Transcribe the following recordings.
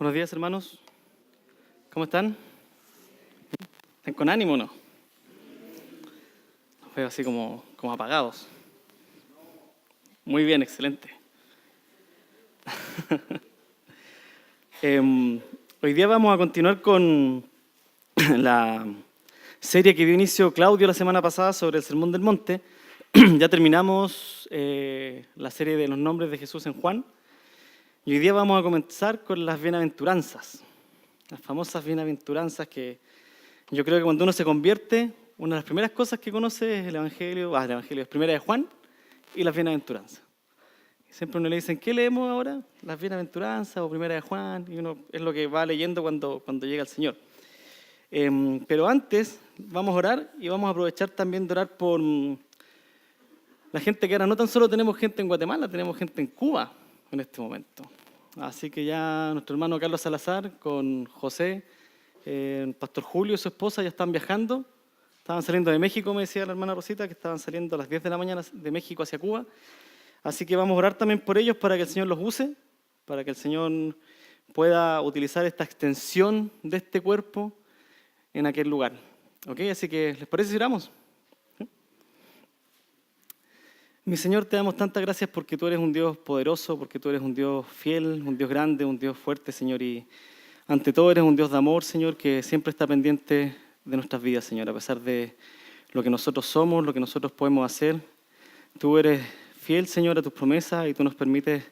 Buenos días, hermanos. ¿Cómo están? ¿Están con ánimo o no? Los veo así como apagados. Muy bien, excelente. Hoy día vamos a continuar con la serie que dio inicio Claudio la semana pasada sobre el Sermón del Monte. Ya terminamos la serie de los nombres de Jesús en Juan. Y hoy día vamos a comenzar con las bienaventuranzas. Las famosas bienaventuranzas que yo creo que cuando uno se convierte, una de las primeras cosas que conoce es el Evangelio es Primera de Juan y las bienaventuranzas. Siempre uno le dicen, ¿qué leemos ahora? Las bienaventuranzas o Primera de Juan, y uno es lo que va leyendo cuando llega el Señor. Pero antes vamos a orar y vamos a aprovechar también de orar por la gente que ahora no tan solo tenemos gente en Guatemala, tenemos gente en Cuba en este momento. Así que ya nuestro hermano Carlos Salazar con José, el pastor Julio y su esposa ya están viajando. Estaban saliendo de México, me decía la hermana Rosita, que estaban saliendo a las 10 de la mañana de México hacia Cuba. Así que vamos a orar también por ellos para que el Señor los use, para que el Señor pueda utilizar esta extensión de este cuerpo en aquel lugar. ¿Ok? Así que, ¿les parece si oramos? ¿Sí? Mi Señor, te damos tantas gracias porque tú eres un Dios poderoso, porque tú eres un Dios fiel, un Dios grande, un Dios fuerte, Señor, y ante todo eres un Dios de amor, Señor, que siempre está pendiente de nuestras vidas, Señor, a pesar de lo que nosotros somos, lo que nosotros podemos hacer. Tú eres fiel, Señor, a tus promesas y tú nos permites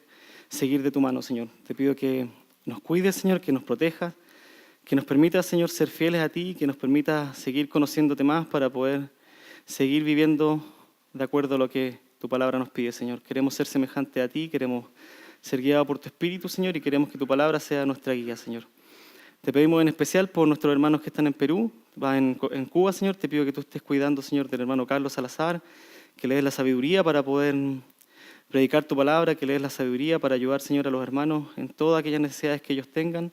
seguir de tu mano, Señor. Te pido que nos cuides, Señor, que nos protejas, que nos permitas, Señor, ser fieles a ti, que nos permitas seguir conociéndote más para poder seguir viviendo de acuerdo a lo que tu palabra nos pide, Señor. Queremos ser semejantes a ti, queremos ser guiados por tu Espíritu, Señor, y queremos que tu palabra sea nuestra guía, Señor. Te pedimos en especial por nuestros hermanos que están en Perú, en Cuba, Señor. Te pido que tú estés cuidando, Señor, del hermano Carlos Salazar, que le des la sabiduría para poder predicar tu palabra, que le des la sabiduría para ayudar, Señor, a los hermanos en todas aquellas necesidades que ellos tengan.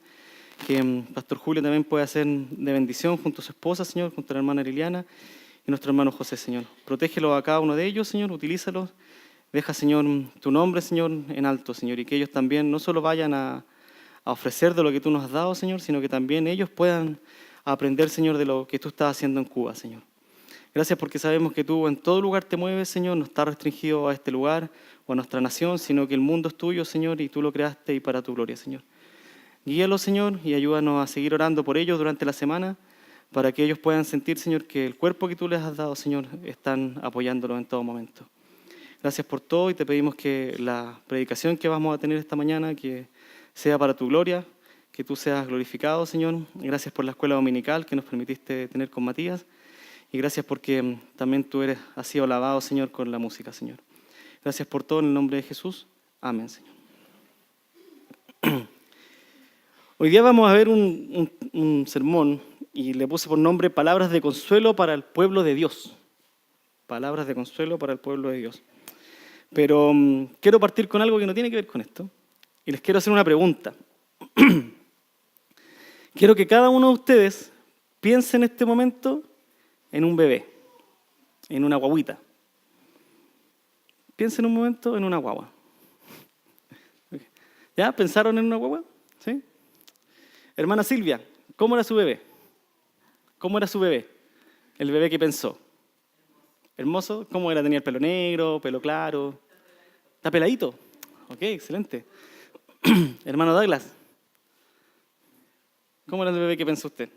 Que Pastor Julio también pueda ser de bendición junto a su esposa, Señor, junto a la hermana Liliana y nuestro hermano José, Señor. Protégelos a cada uno de ellos, Señor, utilízalos. Deja, Señor, tu nombre, Señor, en alto, Señor, y que ellos también no solo vayan a ofrecer de lo que tú nos has dado, Señor, sino que también ellos puedan aprender, Señor, de lo que tú estás haciendo en Cuba, Señor. Gracias porque sabemos que tú en todo lugar te mueves, Señor, no está restringido a este lugar o a nuestra nación, sino que el mundo es tuyo, Señor, y tú lo creaste y para tu gloria, Señor. Guíalos, Señor, y ayúdanos a seguir orando por ellos durante la semana, para que ellos puedan sentir, Señor, que el cuerpo que tú les has dado, Señor, están apoyándolos en todo momento. Gracias por todo y te pedimos que la predicación que vamos a tener esta mañana, que sea para tu gloria, que tú seas glorificado, Señor. Gracias por la escuela dominical que nos permitiste tener con Matías. Y gracias porque también tú has sido alabado, Señor, con la música, Señor. Gracias por todo en el nombre de Jesús. Amén, Señor. Hoy día vamos a ver un sermón y le puse por nombre Palabras de consuelo para el pueblo de Dios. Palabras de consuelo para el pueblo de Dios. Pero quiero partir con algo que no tiene que ver con esto. Y les quiero hacer una pregunta. Quiero que cada uno de ustedes piense en este momento en un bebé, en una guaguita. Piensen un momento en una guagua. ¿Ya? ¿Pensaron en una guagua? ¿Sí? Hermana Silvia, ¿cómo era su bebé? ¿Cómo era su bebé? El bebé que pensó. ¿Hermoso? ¿Cómo era? ¿Tenía el pelo negro, pelo claro? ¿Está peladito? Ok, excelente. Hermano Douglas, ¿cómo era el bebé que pensó usted?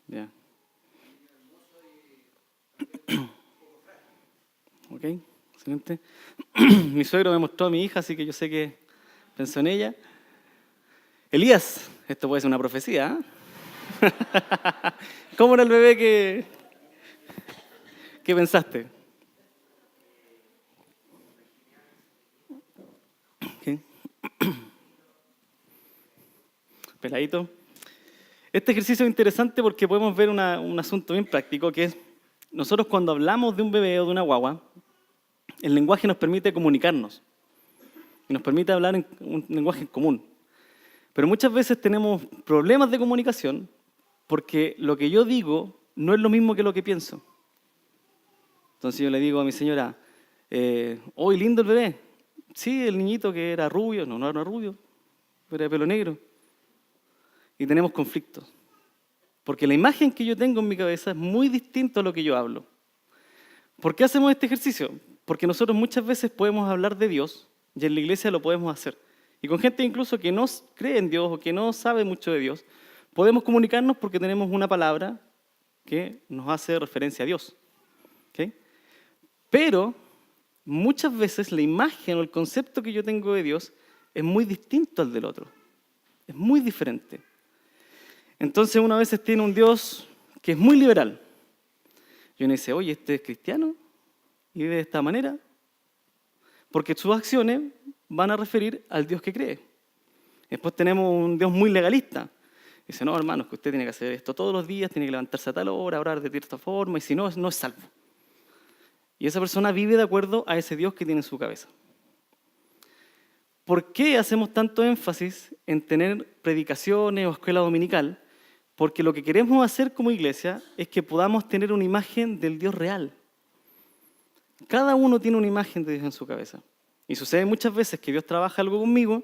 Ya. Ok, excelente. Mi suegro me mostró a mi hija, así que yo sé que pensó en ella. Elías, esto puede ser una profecía, ¿eh? ¿Cómo era el bebé que pensaste? ¿Qué? Peladito. Este ejercicio es interesante porque podemos ver un asunto bien práctico, que es nosotros cuando hablamos de un bebé o de una guagua, el lenguaje nos permite comunicarnos y nos permite hablar en un lenguaje común. Pero muchas veces tenemos problemas de comunicación porque lo que yo digo no es lo mismo que lo que pienso. Entonces yo le digo a mi señora, hoy lindo el bebé. Sí, el niñito que era rubio, no era rubio, era de pelo negro. Y tenemos conflictos. Porque la imagen que yo tengo en mi cabeza es muy distinta a lo que yo hablo. ¿Por qué hacemos este ejercicio? Porque nosotros muchas veces podemos hablar de Dios y en la iglesia lo podemos hacer. Y con gente incluso que no cree en Dios o que no sabe mucho de Dios, podemos comunicarnos porque tenemos una palabra que nos hace referencia a Dios. ¿Okay? Pero muchas veces la imagen o el concepto que yo tengo de Dios es muy distinto al del otro. Es muy diferente. Entonces uno a veces tiene un Dios que es muy liberal. Y uno dice, oye, ¿este es cristiano? ¿Y vive de esta manera? Porque sus acciones van a referir al Dios que cree. Después tenemos un Dios muy legalista. Dice, no, hermanos, que usted tiene que hacer esto todos los días, tiene que levantarse a tal hora, orar de cierta forma, y si no, no es salvo. Y esa persona vive de acuerdo a ese Dios que tiene en su cabeza. ¿Por qué hacemos tanto énfasis en tener predicaciones o escuela dominical? Porque lo que queremos hacer como iglesia es que podamos tener una imagen del Dios real. Cada uno tiene una imagen de Dios en su cabeza. Y sucede muchas veces que Dios trabaja algo conmigo.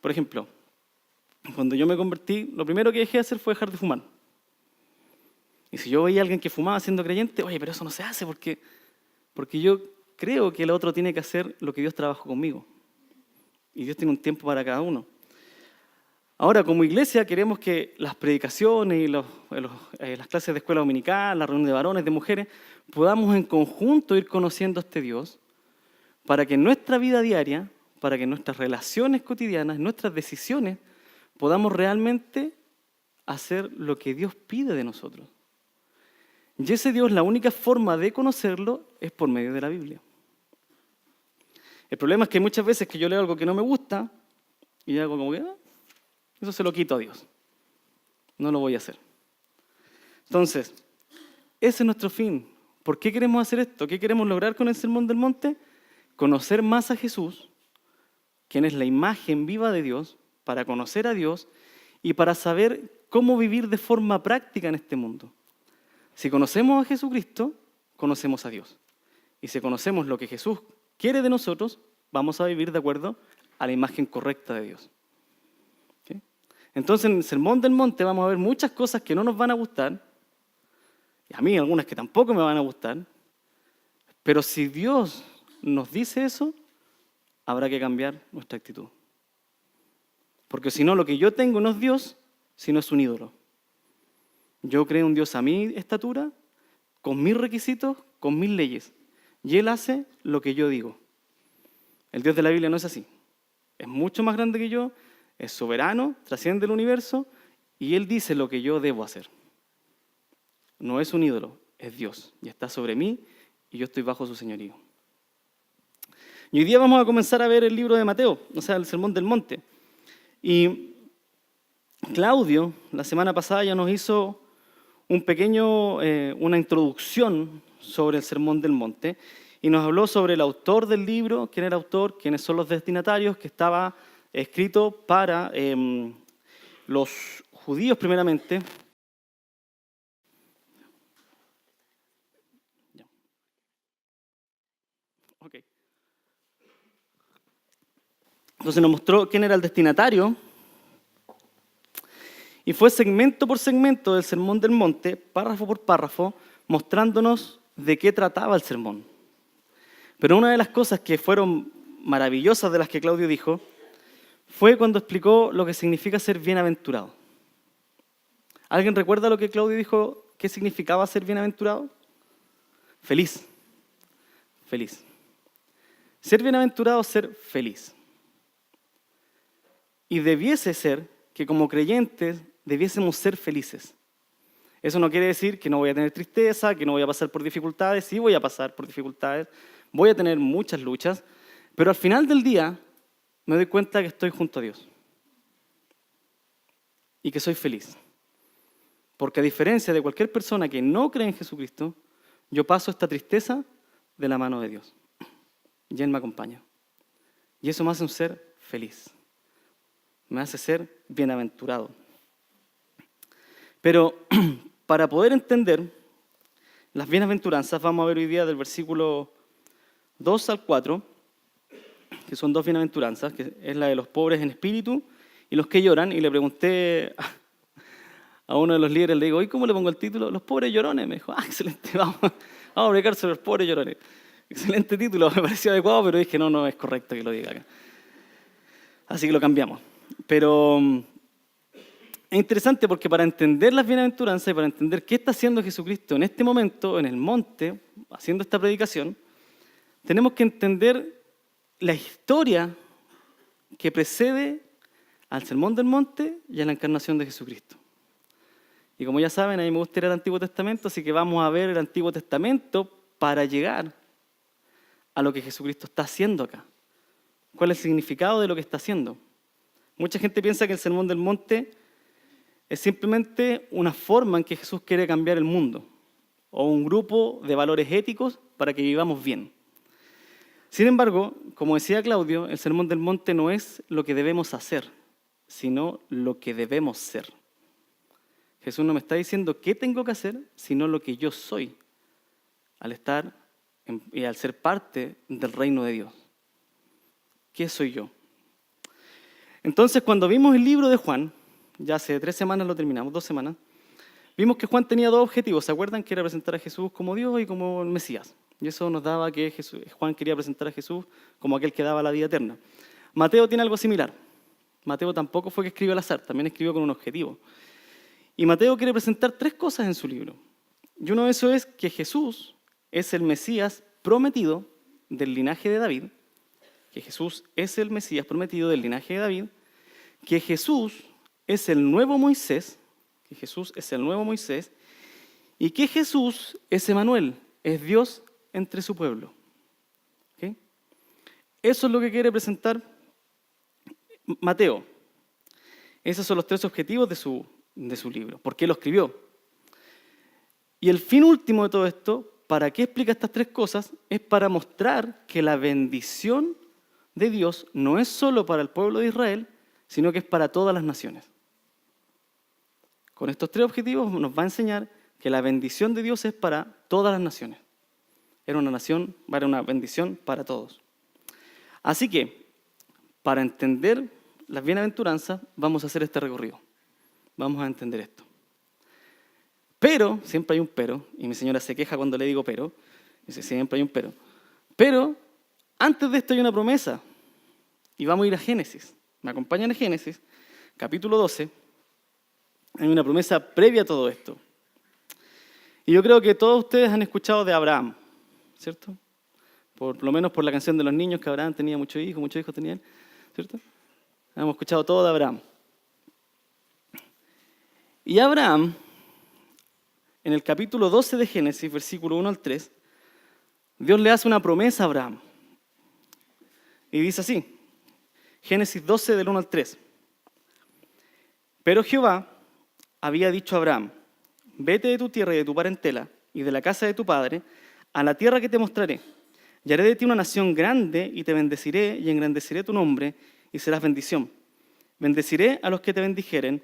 Por ejemplo, cuando yo me convertí, lo primero que dejé de hacer fue dejar de fumar. Y si yo veía a alguien que fumaba siendo creyente, oye, pero eso no se hace porque yo creo que el otro tiene que hacer lo que Dios trabajó conmigo. Y Dios tiene un tiempo para cada uno. Ahora, como iglesia, queremos que las predicaciones y las clases de escuela dominical, la reunión de varones, de mujeres, podamos en conjunto ir conociendo a este Dios para que en nuestra vida diaria, para que en nuestras relaciones cotidianas, en nuestras decisiones, podamos realmente hacer lo que Dios pide de nosotros. Y ese Dios, la única forma de conocerlo es por medio de la Biblia. El problema es que muchas veces que yo leo algo que no me gusta y hago como que, eso se lo quito a Dios. No lo voy a hacer. Entonces, ese es nuestro fin. ¿Por qué queremos hacer esto? ¿Qué queremos lograr con el Sermón del Monte? Conocer más a Jesús, quien es la imagen viva de Dios, para conocer a Dios y para saber cómo vivir de forma práctica en este mundo. Si conocemos a Jesucristo, conocemos a Dios. Y si conocemos lo que Jesús quiere de nosotros, vamos a vivir de acuerdo a la imagen correcta de Dios. ¿Okay? Entonces, en el Sermón del Monte vamos a ver muchas cosas que no nos van a gustar, y a mí algunas que tampoco me van a gustar, pero si Dios nos dice eso, habrá que cambiar nuestra actitud. Porque si no, lo que yo tengo no es Dios, sino es un ídolo. Yo creo un Dios a mi estatura, con mis requisitos, con mis leyes. Y Él hace lo que yo digo. El Dios de la Biblia no es así. Es mucho más grande que yo, es soberano, trasciende el universo, y Él dice lo que yo debo hacer. No es un ídolo, es Dios. Y está sobre mí, y yo estoy bajo su señorío. Y hoy día vamos a comenzar a ver el libro de Mateo, o sea, el Sermón del Monte. Y Claudio, la semana pasada, ya nos hizo una introducción sobre el Sermón del Monte y nos habló sobre el autor del libro, quién era el autor, quiénes son los destinatarios, que estaba escrito para los judíos primeramente. Okay. Entonces nos mostró quién era el destinatario y fue segmento por segmento del Sermón del Monte, párrafo por párrafo, mostrándonos de qué trataba el sermón. Pero una de las cosas que fueron maravillosas de las que Claudio dijo fue cuando explicó lo que significa ser bienaventurado. ¿Alguien recuerda lo que Claudio dijo? ¿Qué significaba ser bienaventurado? Feliz. Feliz. Ser bienaventurado es ser feliz. Y debiese ser que como creyentes debiésemos ser felices. Eso no quiere decir que no voy a tener tristeza, que no voy a pasar por dificultades. Sí voy a pasar por dificultades, voy a tener muchas luchas, pero al final del día me doy cuenta que estoy junto a Dios y que soy feliz. Porque a diferencia de cualquier persona que no cree en Jesucristo, yo paso esta tristeza de la mano de Dios. Y Él me acompaña. Y eso me hace un ser feliz. Me hace ser bienaventurado. Pero para poder entender las bienaventuranzas, vamos a ver hoy día del versículo 2 al 4, que son dos bienaventuranzas, que es la de los pobres en espíritu y los que lloran, y le pregunté a uno de los líderes, le digo, ¿y cómo le pongo el título? Los pobres llorones. Me dijo, excelente, vamos a predicar sobre los pobres llorones. Excelente título, me pareció adecuado, pero dije, no es correcto que lo diga acá. Así que lo cambiamos. Pero es interesante porque para entender las bienaventuranzas y para entender qué está haciendo Jesucristo en este momento, en el monte, haciendo esta predicación, tenemos que entender la historia que precede al Sermón del Monte y a la encarnación de Jesucristo. Y como ya saben, a mí me gusta ir al Antiguo Testamento, así que vamos a ver el Antiguo Testamento para llegar a lo que Jesucristo está haciendo acá. ¿Cuál es el significado de lo que está haciendo? Mucha gente piensa que el Sermón del Monte es simplemente una forma en que Jesús quiere cambiar el mundo, o un grupo de valores éticos para que vivamos bien. Sin embargo, como decía Claudio, el Sermón del Monte no es lo que debemos hacer, sino lo que debemos ser. Jesús no me está diciendo qué tengo que hacer, sino lo que yo soy, al estar y al ser parte del reino de Dios. ¿Qué soy yo? Entonces, cuando vimos el libro de Juan, ya hace 3 semanas lo terminamos, 2 semanas, vimos que Juan tenía 2 objetivos. ¿Se acuerdan? Que era presentar a Jesús como Dios y como el Mesías. Y eso nos daba que Juan quería presentar a Jesús como aquel que daba la vida eterna. Mateo tiene algo similar. Mateo tampoco fue que escribió al azar, también escribió con un objetivo. Y Mateo quiere presentar 3 cosas en su libro. Y uno de esos es que Jesús es el Mesías prometido del linaje de David, que Jesús es el Mesías prometido del linaje de David, que Jesús es el nuevo Moisés, y que Jesús es Emanuel, es Dios entre su pueblo. ¿Okay? Eso es lo que quiere presentar Mateo. Esos son los 3 objetivos de su libro. ¿Por qué lo escribió? Y el fin último de todo esto, ¿para qué explica estas 3 cosas? Es para mostrar que la bendición de Dios no es solo para el pueblo de Israel, sino que es para todas las naciones. Con estos 3 objetivos nos va a enseñar que la bendición de Dios es para todas las naciones. Era una bendición para todos. Así que, para entender las bienaventuranzas, vamos a hacer este recorrido. Vamos a entender esto. Pero, siempre hay un pero, y mi señora se queja cuando le digo pero, dice, siempre hay un pero. Pero, antes de esto hay una promesa, y vamos a ir a Génesis. ¿Me acompañan a Génesis? Capítulo 12. Hay una promesa previa a todo esto. Y yo creo que todos ustedes han escuchado de Abraham, ¿cierto? Por lo menos por la canción de los niños, que Abraham tenía muchos hijos tenía él, ¿cierto? Hemos escuchado todo de Abraham. Y Abraham, en el capítulo 12 de Génesis, versículo 1 al 3, Dios le hace una promesa a Abraham. Y dice así, Génesis 12 del 1 al 3. Pero Jehová había dicho a Abraham, vete de tu tierra y de tu parentela y de la casa de tu padre a la tierra que te mostraré. Y haré de ti una nación grande y te bendeciré y engrandeceré tu nombre y serás bendición. Bendeciré a los que te bendijeren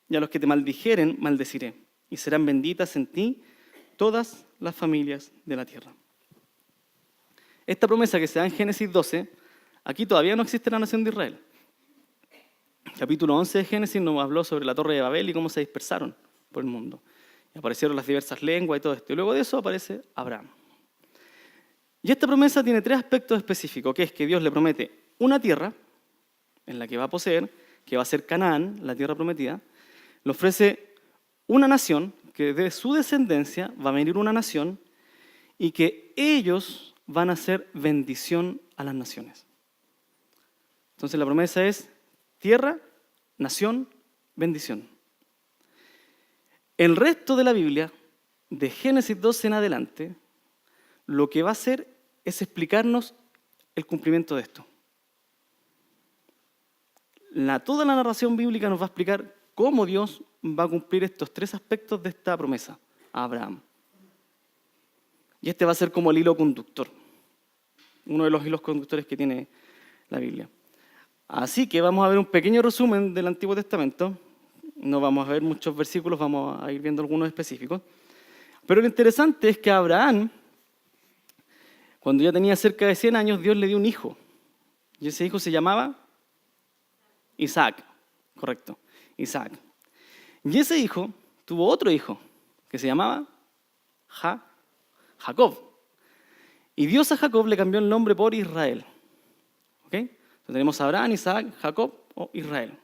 y a los que te maldijeren maldeciré. Y serán benditas en ti todas las familias de la tierra. Esta promesa que se da en Génesis 12, aquí todavía no existe la nación de Israel. El capítulo 11 de Génesis nos habló sobre la torre de Babel y cómo se dispersaron por el mundo. Y aparecieron las diversas lenguas y todo esto. Y luego de eso aparece Abraham. Y esta promesa tiene 3 aspectos específicos, que es que Dios le promete una tierra en la que va a poseer, que va a ser Canaán, la tierra prometida. Le ofrece una nación, que de su descendencia va a venir una nación, y que ellos van a ser bendición a las naciones. Entonces la promesa es tierra, nación, bendición. El resto de la Biblia, de Génesis 12 en adelante, lo que va a hacer es explicarnos el cumplimiento de esto. Toda la narración bíblica nos va a explicar cómo Dios va a cumplir estos 3 aspectos de esta promesa a Abraham. Y este va a ser como el hilo conductor, uno de los hilos conductores que tiene la Biblia. Así que vamos a ver un pequeño resumen del Antiguo Testamento. No vamos a ver muchos versículos, vamos a ir viendo algunos específicos. Pero lo interesante es que a Abraham, cuando ya tenía cerca de 100 años, Dios le dio un hijo. Y ese hijo se llamaba Isaac, correcto, Isaac. Y ese hijo tuvo otro hijo que se llamaba Jacob. Y Dios a Jacob le cambió el nombre por Israel. ¿Ok? Entonces tenemos a Abraham, Isaac, Jacob o Israel.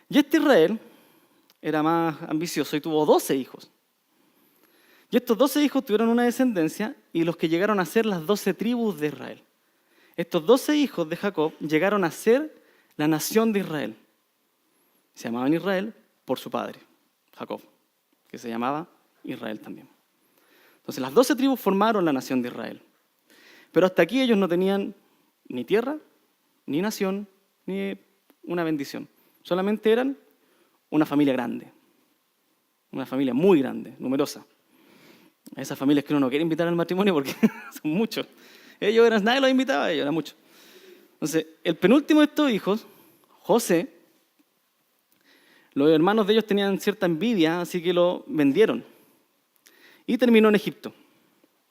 Y este Israel era más ambicioso y tuvo 12 hijos. Y estos 12 hijos tuvieron una descendencia y los que llegaron a ser las 12 tribus de Israel. Estos 12 hijos de Jacob llegaron a ser la nación de Israel. Se llamaban Israel por su padre, Jacob, que se llamaba Israel también. Entonces las 12 tribus formaron la nación de Israel. Pero hasta aquí ellos no tenían ni tierra, ni nación, ni una bendición. Solamente eran una familia grande. Una familia muy grande, numerosa. Esas familias que uno no quiere invitar al matrimonio porque son muchos. Ellos eran, nadie los invitaba, ellos eran muchos. Entonces, el penúltimo de estos hijos, José, los hermanos de ellos tenían cierta envidia, así que lo vendieron. Y terminó en Egipto.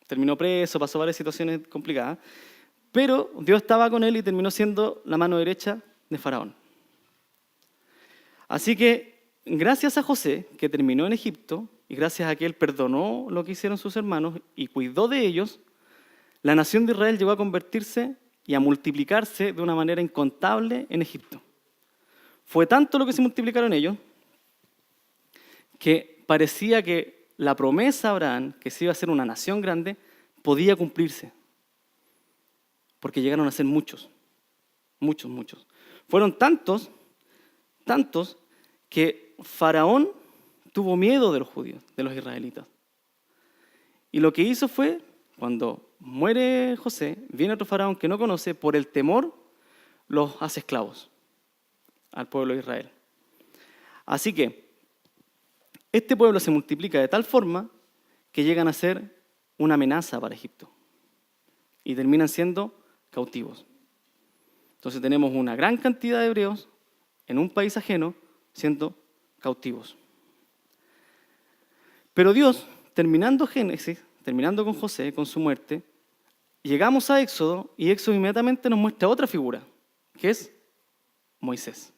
Terminó preso, pasó varias situaciones complicadas. Pero Dios estaba con él y terminó siendo la mano derecha de Faraón. Así que, gracias a José, que terminó en Egipto, y gracias a que él perdonó lo que hicieron sus hermanos y cuidó de ellos, la nación de Israel llegó a convertirse y a multiplicarse de una manera incontable en Egipto. Fue tanto lo que se multiplicaron ellos que parecía que la promesa a Abraham, que se iba a ser una nación grande, podía cumplirse. Porque llegaron a ser muchos, muchos. Fueron tantos que Faraón tuvo miedo de los judíos, de los israelitas. Y lo que hizo fue, cuando muere José, viene otro faraón que no conoce, por el temor los hace esclavos al pueblo de Israel. Así que este pueblo se multiplica de tal forma que llegan a ser una amenaza para Egipto y terminan siendo cautivos. Entonces tenemos una gran cantidad de hebreos en un país ajeno siendo cautivos. Pero Dios, terminando Génesis, terminando con José, con su muerte, llegamos a Éxodo y Éxodo inmediatamente nos muestra otra figura, que es Moisés.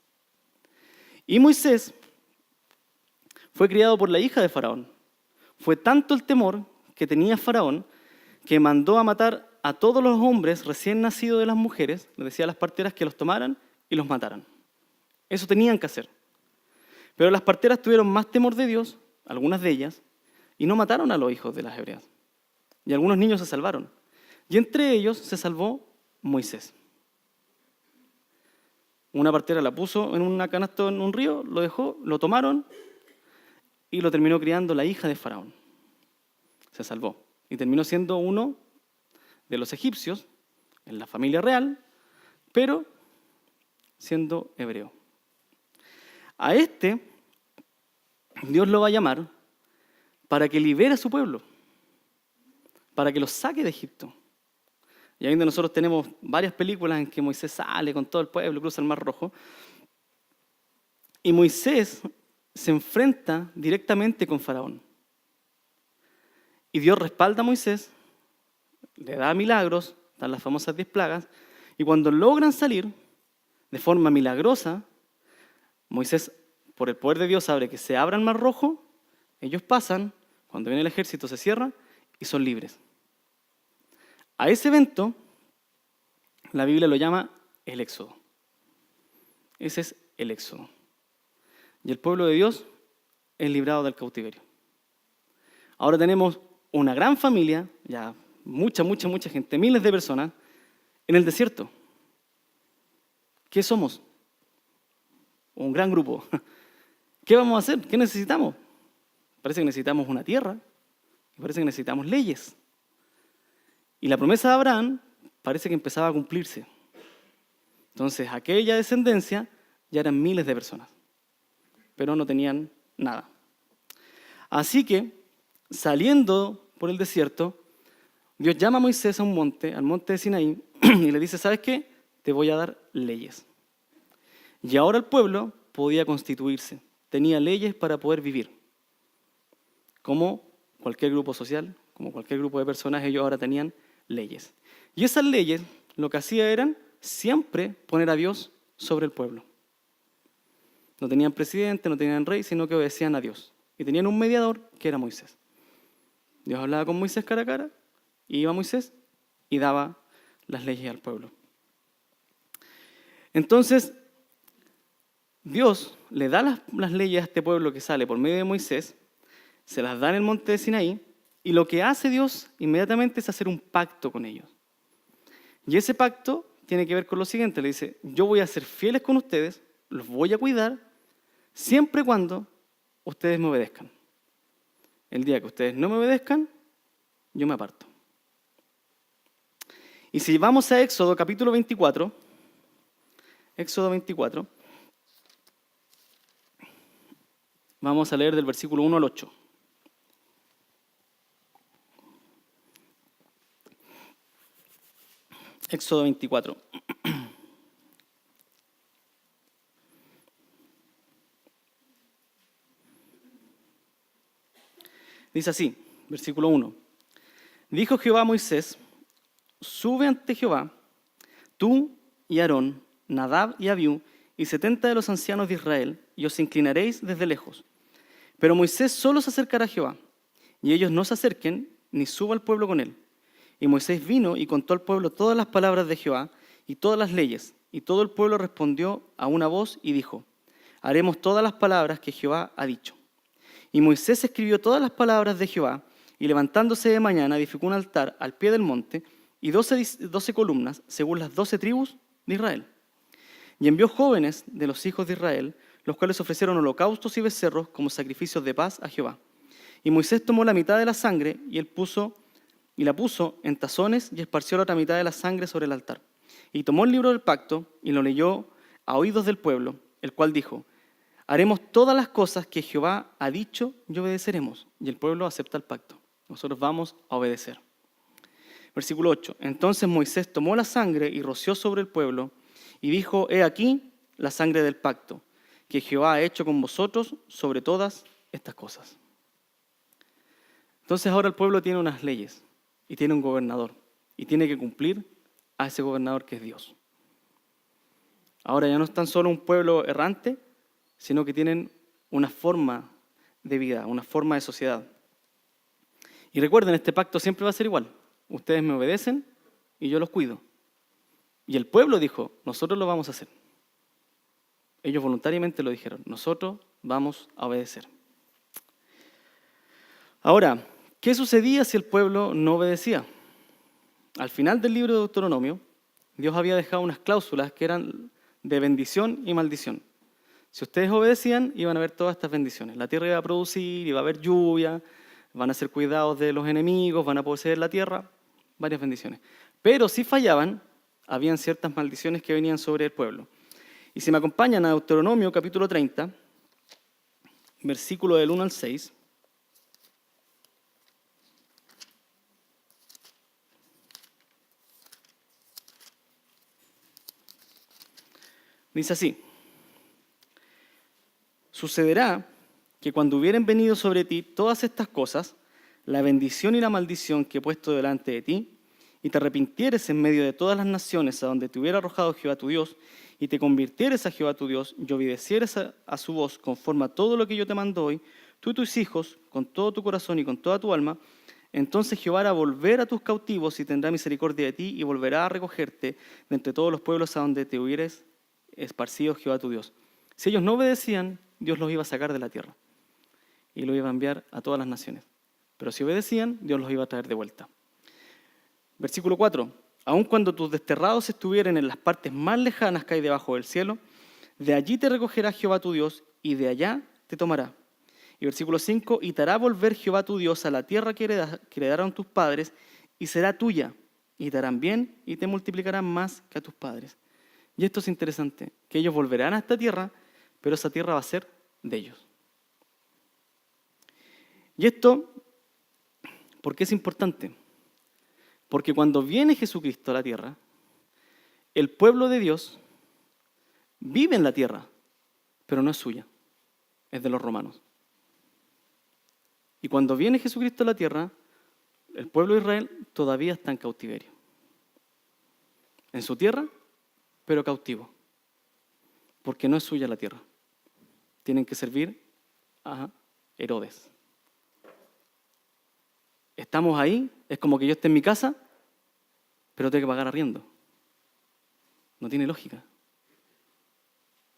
Y Moisés fue criado por la hija de Faraón. Fue tanto el temor que tenía Faraón que mandó a matar a todos los hombres recién nacidos de las mujeres, les decía a las parteras que los tomaran y los mataran. Eso tenían que hacer. Pero las parteras tuvieron más temor de Dios, algunas de ellas, y no mataron a los hijos de las hebreas. Y algunos niños se salvaron. Y entre ellos se salvó Moisés. Una partera la puso en una canasta en un río, lo dejó, lo tomaron y lo terminó criando la hija de Faraón. Se salvó. Y terminó siendo uno de los egipcios, en la familia real, pero siendo hebreo. A este, Dios lo va a llamar para que libere a su pueblo, para que los saque de Egipto. Y ahí donde nosotros tenemos varias películas en que Moisés sale con todo el pueblo, cruza el Mar Rojo. Y Moisés se enfrenta directamente con Faraón. Y Dios respalda a Moisés, le da milagros, dan las famosas 10 plagas, y cuando logran salir de forma milagrosa, Moisés, por el poder de Dios, abre que se abra el Mar Rojo, ellos pasan, cuando viene el ejército se cierra y son libres. A ese evento, la Biblia lo llama el Éxodo. Ese es el Éxodo. Y el pueblo de Dios es librado del cautiverio. Ahora tenemos una gran familia, ya mucha gente, miles de personas, en el desierto. ¿Qué somos? Un gran grupo. ¿Qué vamos a hacer? ¿Qué necesitamos? Parece que necesitamos una tierra, parece que necesitamos leyes. Y la promesa de Abraham parece que empezaba a cumplirse. Entonces, aquella descendencia ya eran miles de personas, pero no tenían nada. Así que, saliendo por el desierto, Dios llama a Moisés a un monte, al monte de Sinaí, y le dice, ¿sabes qué? Te voy a dar leyes. Y ahora el pueblo podía constituirse, tenía leyes para poder vivir. Como cualquier grupo social, como cualquier grupo de personas, ellos ahora tenían leyes. Y esas leyes lo que hacían eran siempre poner a Dios sobre el pueblo. No tenían presidente, no tenían rey, sino que obedecían a Dios. Y tenían un mediador que era Moisés. Dios hablaba con Moisés cara a cara, y iba Moisés y daba las leyes al pueblo. Entonces, Dios le da las leyes a este pueblo que sale por medio de Moisés, se las da en el monte de Sinaí, y lo que hace Dios inmediatamente es hacer un pacto con ellos. Y ese pacto tiene que ver con lo siguiente, le dice, yo voy a ser fieles con ustedes, los voy a cuidar, siempre y cuando ustedes me obedezcan. El día que ustedes no me obedezcan, yo me aparto. Y si vamos a Éxodo capítulo 24, vamos a leer del versículo 1 al 8. Éxodo 24. Dice así, versículo 1. Dijo Jehová a Moisés, sube ante Jehová, tú y Aarón, Nadab y Abiú, y 70 de los ancianos de Israel, y os inclinaréis desde lejos. Pero Moisés solo se acercará a Jehová, y ellos no se acerquen, ni suba el pueblo con él. Y Moisés vino y contó al pueblo todas las palabras de Jehová y todas las leyes. Y todo el pueblo respondió a una voz y dijo, haremos todas las palabras que Jehová ha dicho. Y Moisés escribió todas las palabras de Jehová, y levantándose de mañana edificó un altar al pie del monte y 12 columnas, según las 12 tribus de Israel. Y envió jóvenes de los hijos de Israel, los cuales ofrecieron holocaustos y becerros como sacrificios de paz a Jehová. Y Moisés tomó la mitad de la sangre y la puso en tazones y esparció la otra mitad de la sangre sobre el altar. Y tomó el libro del pacto y lo leyó a oídos del pueblo, el cual dijo, haremos todas las cosas que Jehová ha dicho y obedeceremos. Y el pueblo acepta el pacto. Nosotros vamos a obedecer. Versículo 8. Entonces Moisés tomó la sangre y roció sobre el pueblo y dijo, he aquí la sangre del pacto que Jehová ha hecho con vosotros sobre todas estas cosas. Entonces ahora el pueblo tiene unas leyes y tiene un gobernador y tiene que cumplir a ese gobernador que es Dios. Ahora ya no es tan solo un pueblo errante, sino que tienen una forma de vida, una forma de sociedad. Y recuerden, este pacto siempre va a ser igual. Ustedes me obedecen y yo los cuido. Y el pueblo dijo, nosotros lo vamos a hacer. Ellos voluntariamente lo dijeron, nosotros vamos a obedecer. Ahora, ¿qué sucedía si el pueblo no obedecía? Al final del libro de Deuteronomio, Dios había dejado unas cláusulas que eran de bendición y maldición. Si ustedes obedecían, iban a haber todas estas bendiciones. La tierra iba a producir, iba a haber lluvia, van a ser cuidados de los enemigos, van a poseer la tierra, varias bendiciones. Pero si fallaban, habían ciertas maldiciones que venían sobre el pueblo. Y si me acompañan a Deuteronomio capítulo 30, versículo del 1 al 6, dice así, sucederá que cuando hubieren venido sobre ti todas estas cosas, la bendición y la maldición que he puesto delante de ti, y te arrepintieres en medio de todas las naciones a donde te hubiera arrojado Jehová tu Dios, y te convirtieres a Jehová tu Dios, y obedecieres a su voz conforme a todo lo que yo te mando hoy, tú y tus hijos, con todo tu corazón y con toda tu alma, entonces Jehová hará volver a tus cautivos y tendrá misericordia de ti, y volverá a recogerte de entre todos los pueblos a donde te hubieres esparcido Jehová tu Dios. Si ellos no obedecían, Dios los iba a sacar de la tierra y los iba a enviar a todas las naciones. Pero si obedecían, Dios los iba a traer de vuelta. Versículo 4. Aun cuando tus desterrados estuvieren en las partes más lejanas que hay debajo del cielo, de allí te recogerá Jehová tu Dios y de allá te tomará. Y versículo 5. Y te hará volver Jehová tu Dios a la tierra que heredaron tus padres y será tuya. Y te harán bien y te multiplicarán más que a tus padres. Y esto es interesante, que ellos volverán a esta tierra, pero esa tierra va a ser de ellos. Y esto, ¿por qué es importante? Porque cuando viene Jesucristo a la tierra, el pueblo de Dios vive en la tierra, pero no es suya, es de los romanos. Y cuando viene Jesucristo a la tierra, el pueblo de Israel todavía está en cautiverio. En su tierra, pero cautivo, porque no es suya la tierra. Tienen que servir a Herodes. Estamos ahí, es como que yo esté en mi casa, pero tengo que pagar arriendo. No tiene lógica.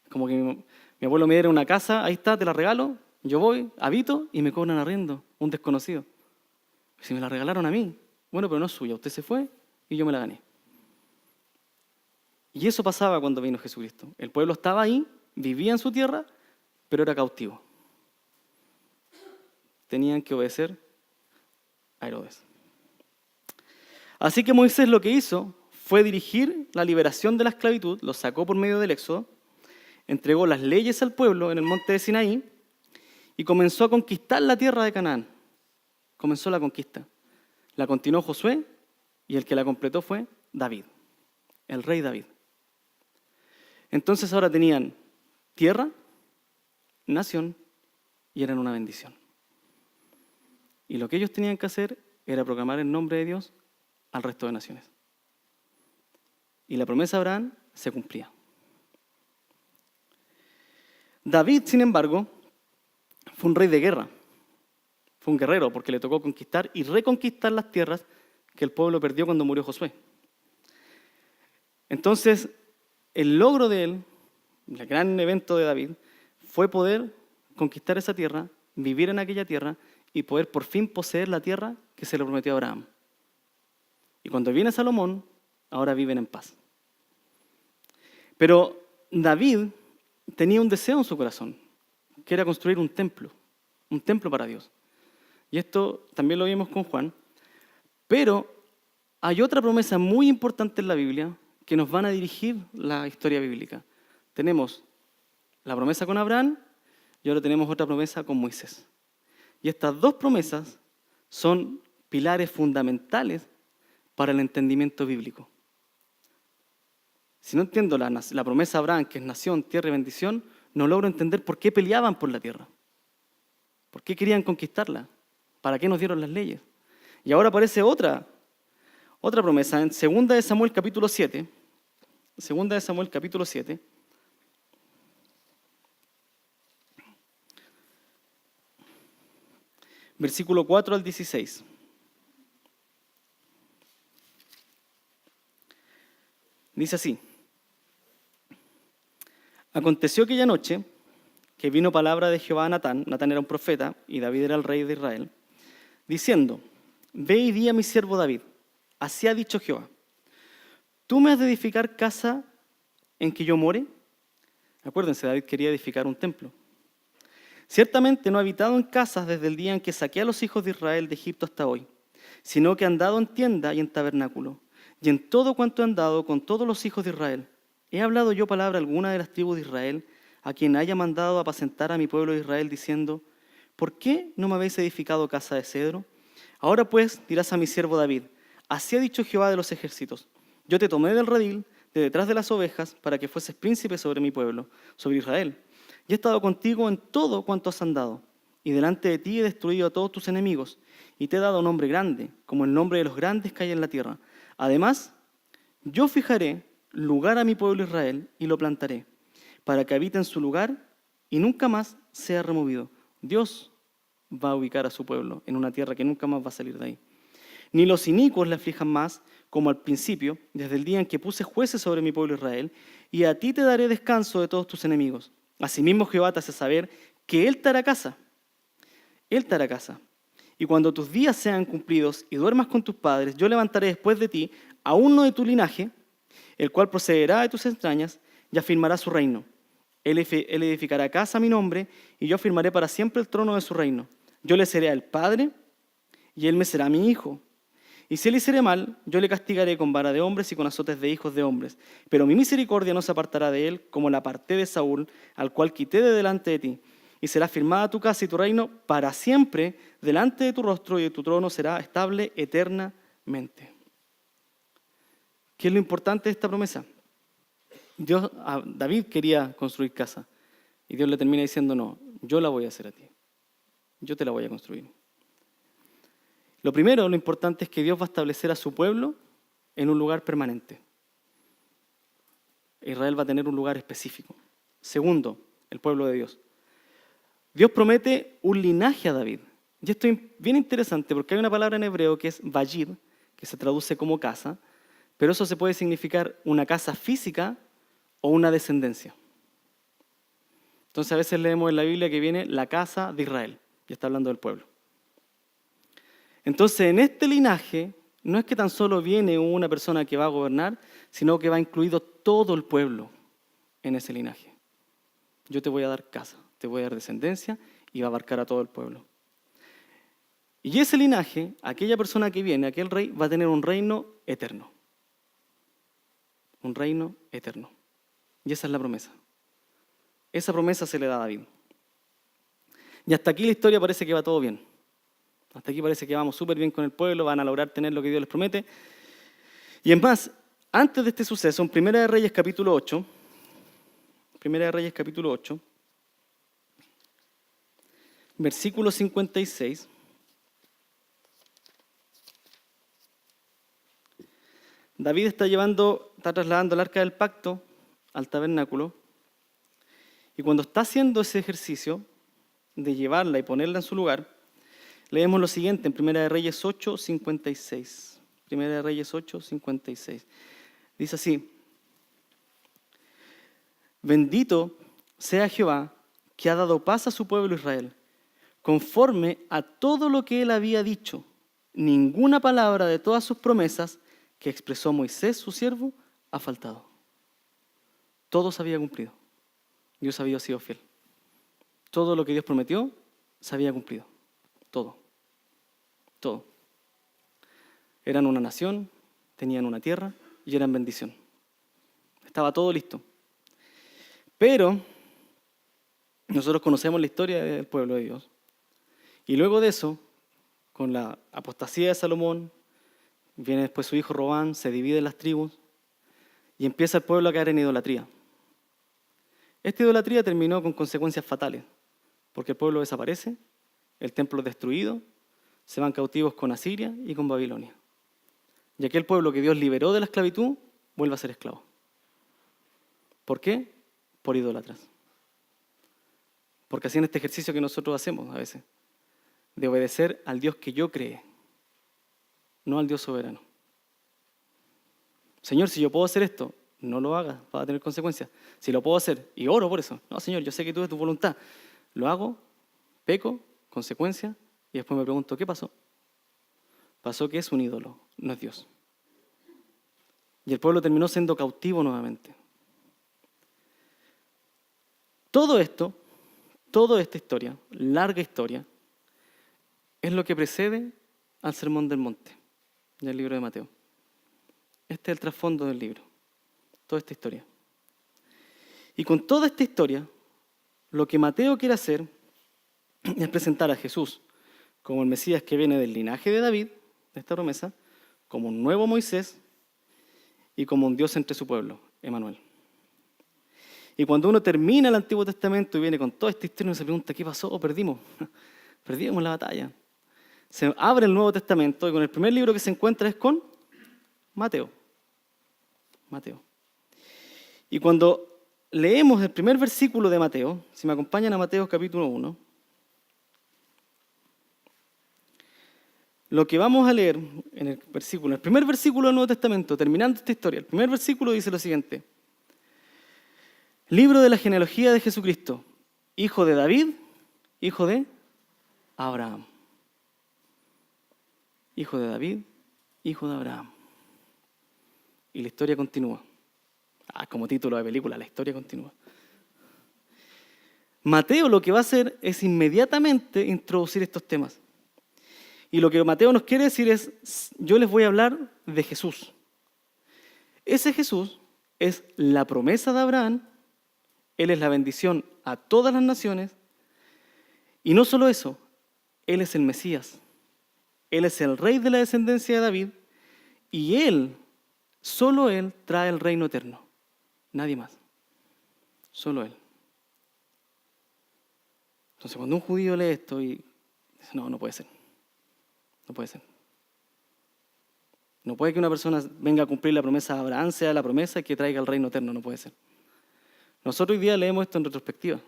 Es como que mi abuelo me diera una casa, ahí está, te la regalo, yo voy, habito y me cobran arriendo, un desconocido. Si me la regalaron a mí, bueno, pero no es suya, usted se fue y yo me la gané. Y eso pasaba cuando vino Jesucristo. El pueblo estaba ahí, vivía en su tierra, pero era cautivo. Tenían que obedecer a Herodes. Así que Moisés lo que hizo fue dirigir la liberación de la esclavitud, lo sacó por medio del Éxodo, entregó las leyes al pueblo en el monte de Sinaí y comenzó a conquistar la tierra de Canaán. Comenzó la conquista. La continuó Josué y el que la completó fue David, el rey David. Entonces ahora tenían tierra, nación y eran una bendición. Y lo que ellos tenían que hacer era proclamar el nombre de Dios al resto de naciones. Y la promesa de Abraham se cumplía. David, sin embargo, fue un rey de guerra. Fue un guerrero porque le tocó conquistar y reconquistar las tierras que el pueblo perdió cuando murió Josué. Entonces, el logro de él, el gran evento de David, fue poder conquistar esa tierra, vivir en aquella tierra y poder por fin poseer la tierra que se le prometió a Abraham. Y cuando viene Salomón, ahora viven en paz. Pero David tenía un deseo en su corazón, que era construir un templo para Dios. Y esto también lo vimos con Juan. Pero hay otra promesa muy importante en la Biblia que nos van a dirigir la historia bíblica. Tenemos la promesa con Abraham y ahora tenemos otra promesa con Moisés. Y estas dos promesas son pilares fundamentales para el entendimiento bíblico. Si no entiendo la promesa de Abraham, que es nación, tierra y bendición, no logro entender por qué peleaban por la tierra. ¿Por qué querían conquistarla? ¿Para qué nos dieron las leyes? Y ahora aparece otra promesa en 2 de Samuel capítulo 7. 2 de Samuel capítulo 7. Versículo 4 al 16. Dice así: Aconteció aquella noche que vino palabra de Jehová a Natán. Natán era un profeta y David era el rey de Israel, diciendo: Ve y di a mi siervo David, así ha dicho Jehová, ¿tú me has de edificar casa en que yo more? Acuérdense, David quería edificar un templo. Ciertamente no he habitado en casas desde el día en que saqué a los hijos de Israel de Egipto hasta hoy, sino que he andado en tienda y en tabernáculo, y en todo cuanto he andado con todos los hijos de Israel. ¿He hablado yo palabra alguna de las tribus de Israel, a quien haya mandado apacentar a mi pueblo de Israel, diciendo: ¿por qué no me habéis edificado casa de cedro? Ahora pues dirás a mi siervo David: así ha dicho Jehová de los ejércitos, yo te tomé del redil, de detrás de las ovejas, para que fueses príncipe sobre mi pueblo, sobre Israel. Y he estado contigo en todo cuanto has andado, y delante de ti he destruido a todos tus enemigos, y te he dado un nombre grande, como el nombre de los grandes que hay en la tierra. Además, yo fijaré lugar a mi pueblo Israel, y lo plantaré, para que habite en su lugar, y nunca más sea removido. Dios va a ubicar a su pueblo en una tierra que nunca más va a salir de ahí. Ni los inicuos le aflijan más, como al principio, desde el día en que puse jueces sobre mi pueblo Israel, y a ti te daré descanso de todos tus enemigos. Asimismo Jehová te hace saber que Él te hará casa. Él te hará casa. Y cuando tus días sean cumplidos y duermas con tus padres, yo levantaré después de ti a uno de tu linaje, el cual procederá de tus entrañas y afirmará su reino. Él edificará casa a mi nombre, y yo afirmaré para siempre el trono de su reino. Yo le seré el padre, y él me será mi hijo. Y si él hiciere mal, yo le castigaré con vara de hombres y con azotes de hijos de hombres. Pero mi misericordia no se apartará de él, como la aparté de Saúl, al cual quité de delante de ti. Y será firmada tu casa y tu reino para siempre delante de tu rostro, y tu trono será estable eternamente. ¿Qué es lo importante de esta promesa? David quería construir casa, y Dios le termina diciendo: no, yo la voy a hacer a ti. Yo te la voy a construir. Lo primero, lo importante es que Dios va a establecer a su pueblo en un lugar permanente. Israel va a tener un lugar específico. Segundo, el pueblo de Dios. Dios promete un linaje a David. Y esto es bien interesante porque hay una palabra en hebreo que es vayid, que se traduce como casa, pero eso se puede significar una casa física o una descendencia. Entonces a veces leemos en la Biblia que viene la casa de Israel, y está hablando del pueblo. Entonces en este linaje no es que tan solo viene una persona que va a gobernar, sino que va incluido todo el pueblo en ese linaje. Yo te voy a dar casa, te voy a dar descendencia y va a abarcar a todo el pueblo. Y ese linaje, aquella persona que viene, aquel rey, va a tener un reino eterno. Un reino eterno. Y esa es la promesa. Esa promesa se le da a David. Y hasta aquí la historia parece que va todo bien. Hasta aquí parece que vamos súper bien con el pueblo, van a lograr tener lo que Dios les promete. Y es más, antes de este suceso, en Primera de Reyes capítulo 8, versículo 56, David está trasladando el arca del pacto al tabernáculo, y cuando está haciendo ese ejercicio de llevarla y ponerla en su lugar, leemos lo siguiente en Primera de Reyes 8, 56. Primera de Reyes 8, 56. Dice así: bendito sea Jehová, que ha dado paz a su pueblo Israel, conforme a todo lo que él había dicho. Ninguna palabra de todas sus promesas que expresó Moisés, su siervo, ha faltado. Todo se había cumplido. Dios había sido fiel. Todo lo que Dios prometió se había cumplido. Todo. Todo. Eran una nación, tenían una tierra y eran bendición. Estaba todo listo. Pero nosotros conocemos la historia del pueblo de Dios. Y luego de eso, con la apostasía de Salomón, viene después su hijo Robán, se dividen las tribus y empieza el pueblo a caer en idolatría. Esta idolatría terminó con consecuencias fatales, porque el pueblo desaparece, el templo es destruido, se van cautivos con Asiria y con Babilonia. Y aquel pueblo que Dios liberó de la esclavitud vuelve a ser esclavo. ¿Por qué? Por idólatras. Porque hacían este ejercicio que nosotros hacemos a veces, de obedecer al Dios que yo creé, no al Dios soberano. Señor, si yo puedo hacer esto, no lo hagas, va a tener consecuencias. Si lo puedo hacer y oro por eso, no, Señor, yo sé que tú es tu voluntad. Lo hago, peco, consecuencia, y después me pregunto, ¿qué pasó? Pasó que es un ídolo, no es Dios. Y el pueblo terminó siendo cautivo nuevamente. Todo esto, toda esta historia, larga historia, es lo que precede al Sermón del Monte, del libro de Mateo. Este es el trasfondo del libro, toda esta historia. Y con toda esta historia, lo que Mateo quiere hacer es presentar a Jesús como el Mesías que viene del linaje de David, de esta promesa, como un nuevo Moisés y como un Dios entre su pueblo, Emmanuel. Y cuando uno termina el Antiguo Testamento y viene con toda esta historia, uno se pregunta, ¿qué pasó? Perdimos. Perdimos la batalla. Se abre el Nuevo Testamento y con el primer libro que se encuentra es con Mateo. Mateo. Y cuando leemos el primer versículo de Mateo, si me acompañan a Mateo capítulo 1, lo que vamos a leer en el primer versículo del Nuevo Testamento, terminando esta historia, el primer versículo dice lo siguiente: libro de la genealogía de Jesucristo, hijo de David, hijo de Abraham. Hijo de David, hijo de Abraham. Y la historia continúa. Como título de película, la historia continúa. Mateo lo que va a hacer es inmediatamente introducir estos temas. Y lo que Mateo nos quiere decir es, yo les voy a hablar de Jesús. Ese Jesús es la promesa de Abraham, Él es la bendición a todas las naciones, y no solo eso, Él es el Mesías. Él es el rey de la descendencia de David, y Él, solo Él, trae el reino eterno. Nadie más. Solo Él. Entonces, cuando un judío lee esto y dice, no puede ser. No puede ser. No puede que una persona venga a cumplir la promesa de Abraham, sea la promesa y que traiga el reino eterno, no puede ser. Nosotros hoy día leemos esto en retrospectiva.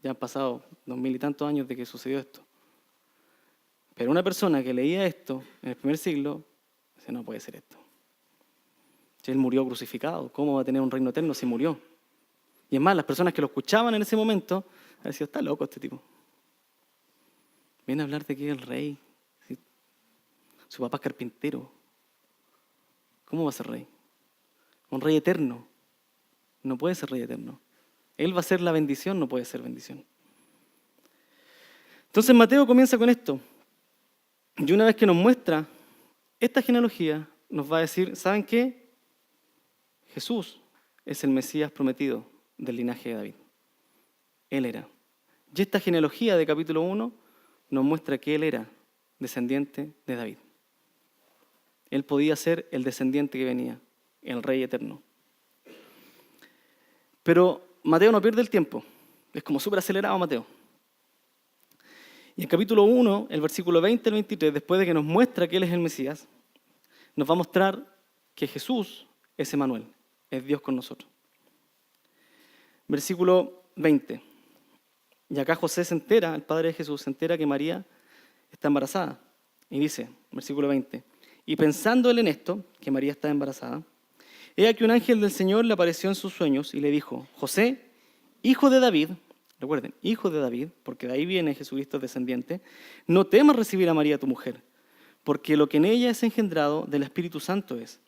Ya han pasado 2000 y tantos años de que sucedió esto. Pero una persona que leía esto en el primer siglo, dice, no puede ser esto. Si él murió crucificado, ¿cómo va a tener un reino eterno si murió? Y es más, las personas que lo escuchaban en ese momento, decían, está loco este tipo. Viene a hablar de que es el rey. ¿Sí? Su papá es carpintero. ¿Cómo va a ser rey? Un rey eterno. No puede ser rey eterno. Él va a ser la bendición, no puede ser bendición. Entonces Mateo comienza con esto. Y una vez que nos muestra esta genealogía, nos va a decir, ¿saben qué? Jesús es el Mesías prometido del linaje de David. Él era. Y esta genealogía de capítulo 1 nos muestra que él era descendiente de David. Él podía ser el descendiente que venía, el rey eterno. Pero Mateo no pierde el tiempo. Es como súper acelerado Mateo. Y en capítulo 1, el versículo 20 al 23, después de que nos muestra que él es el Mesías, nos va a mostrar que Jesús es Emmanuel, es Dios con nosotros. Versículo 20. Y acá José se entera, el padre de Jesús, se entera que María está embarazada. Y dice, versículo 20, y pensando él en esto, que María está embarazada, he aquí un ángel del Señor le apareció en sus sueños y le dijo, José, hijo de David, recuerden, hijo de David, porque de ahí viene Jesucristo descendiente, no temas recibir a María tu mujer, porque lo que en ella es engendrado del Espíritu Santo es,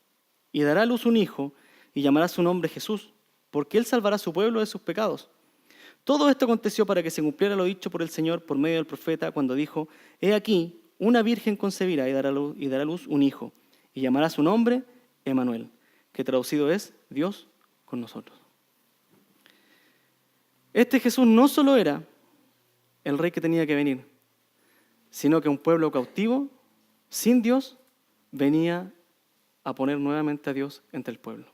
y dará a luz un hijo y llamará su nombre Jesús, porque él salvará a su pueblo de sus pecados. Todo esto aconteció para que se cumpliera lo dicho por el Señor por medio del profeta cuando dijo, he aquí, una virgen concebirá y dará a luz un hijo, y llamará su nombre Emmanuel, que traducido es Dios con nosotros. Este Jesús no solo era el rey que tenía que venir, sino que un pueblo cautivo, sin Dios, venía a poner nuevamente a Dios entre el pueblo.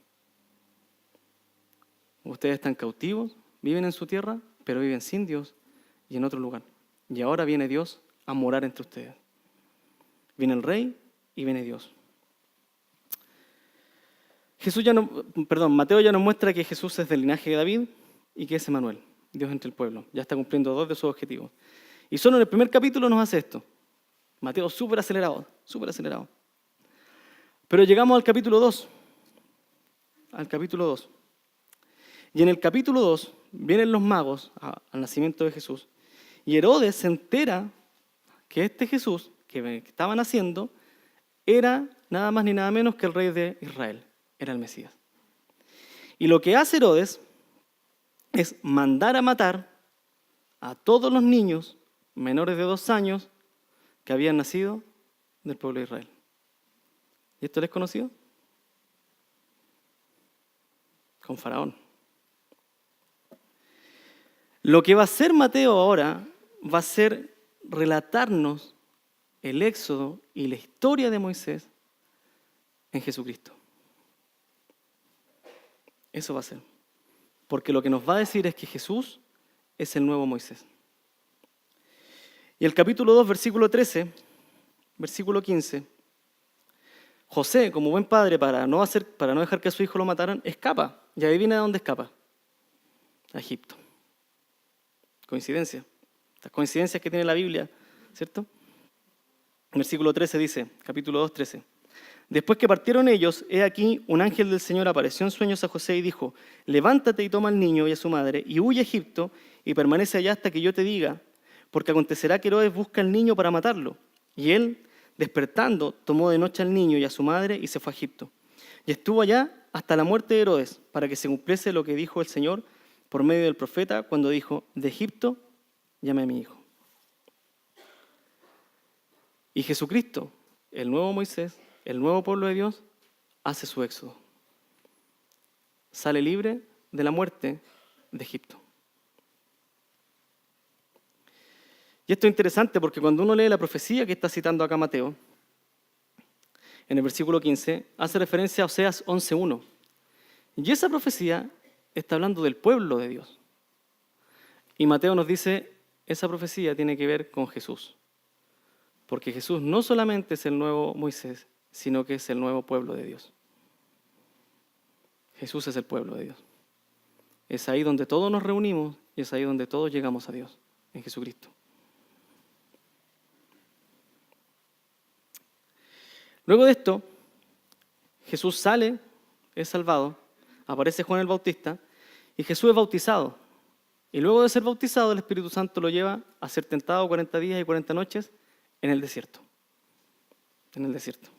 Ustedes están cautivos, viven en su tierra, pero viven sin Dios y en otro lugar. Y ahora viene Dios a morar entre ustedes. Viene el rey y viene Dios. Mateo ya nos muestra que Jesús es del linaje de David y que es Emmanuel, Dios entre el pueblo. Ya está cumpliendo 2 de sus objetivos. Y solo en el primer capítulo nos hace esto. Mateo súper acelerado, súper acelerado. Pero llegamos al capítulo 2. Al capítulo 2. Y en el capítulo 2 vienen los magos al nacimiento de Jesús. Y Herodes se entera que este Jesús que estaba naciendo era nada más ni nada menos que el rey de Israel. Era el Mesías. Y lo que hace Herodes es mandar a matar a todos los niños menores de 2 años que habían nacido del pueblo de Israel. ¿Y esto les conocido? Con Faraón. Lo que va a hacer Mateo ahora va a ser relatarnos el éxodo y la historia de Moisés en Jesucristo. Eso va a ser. Porque lo que nos va a decir es que Jesús es el nuevo Moisés. Y el capítulo 2, versículo 13, versículo 15, José, como buen padre, para no dejar que a su hijo lo mataran, escapa. Y adivina de dónde escapa. A Egipto. Coincidencia. Las coincidencias que tiene la Biblia, ¿cierto? Versículo 13 dice, capítulo 2, 13. Después que partieron ellos, he aquí, un ángel del Señor apareció en sueños a José y dijo, levántate y toma al niño y a su madre y huye a Egipto y permanece allá hasta que yo te diga, porque acontecerá que Herodes busca al niño para matarlo. Y él, despertando, tomó de noche al niño y a su madre y se fue a Egipto. Y estuvo allá hasta la muerte de Herodes, para que se cumpliese lo que dijo el Señor por medio del profeta cuando dijo, de Egipto llamé a mi hijo. Y Jesucristo, el nuevo Moisés, el nuevo pueblo de Dios, hace su éxodo. Sale libre de la muerte de Egipto. Y esto es interesante porque cuando uno lee la profecía que está citando acá Mateo, en el versículo 15, hace referencia a Oseas 11:1. Y esa profecía está hablando del pueblo de Dios. Y Mateo nos dice, esa profecía tiene que ver con Jesús. Porque Jesús no solamente es el nuevo Moisés, sino que es el nuevo pueblo de Dios. Jesús es el pueblo de Dios. Es ahí donde todos nos reunimos y es ahí donde todos llegamos a Dios, en Jesucristo. Luego de esto, Jesús sale, es salvado, aparece Juan el Bautista y Jesús es bautizado. Y luego de ser bautizado, el Espíritu Santo lo lleva a ser tentado 40 días y 40 noches en el desierto. En el desierto.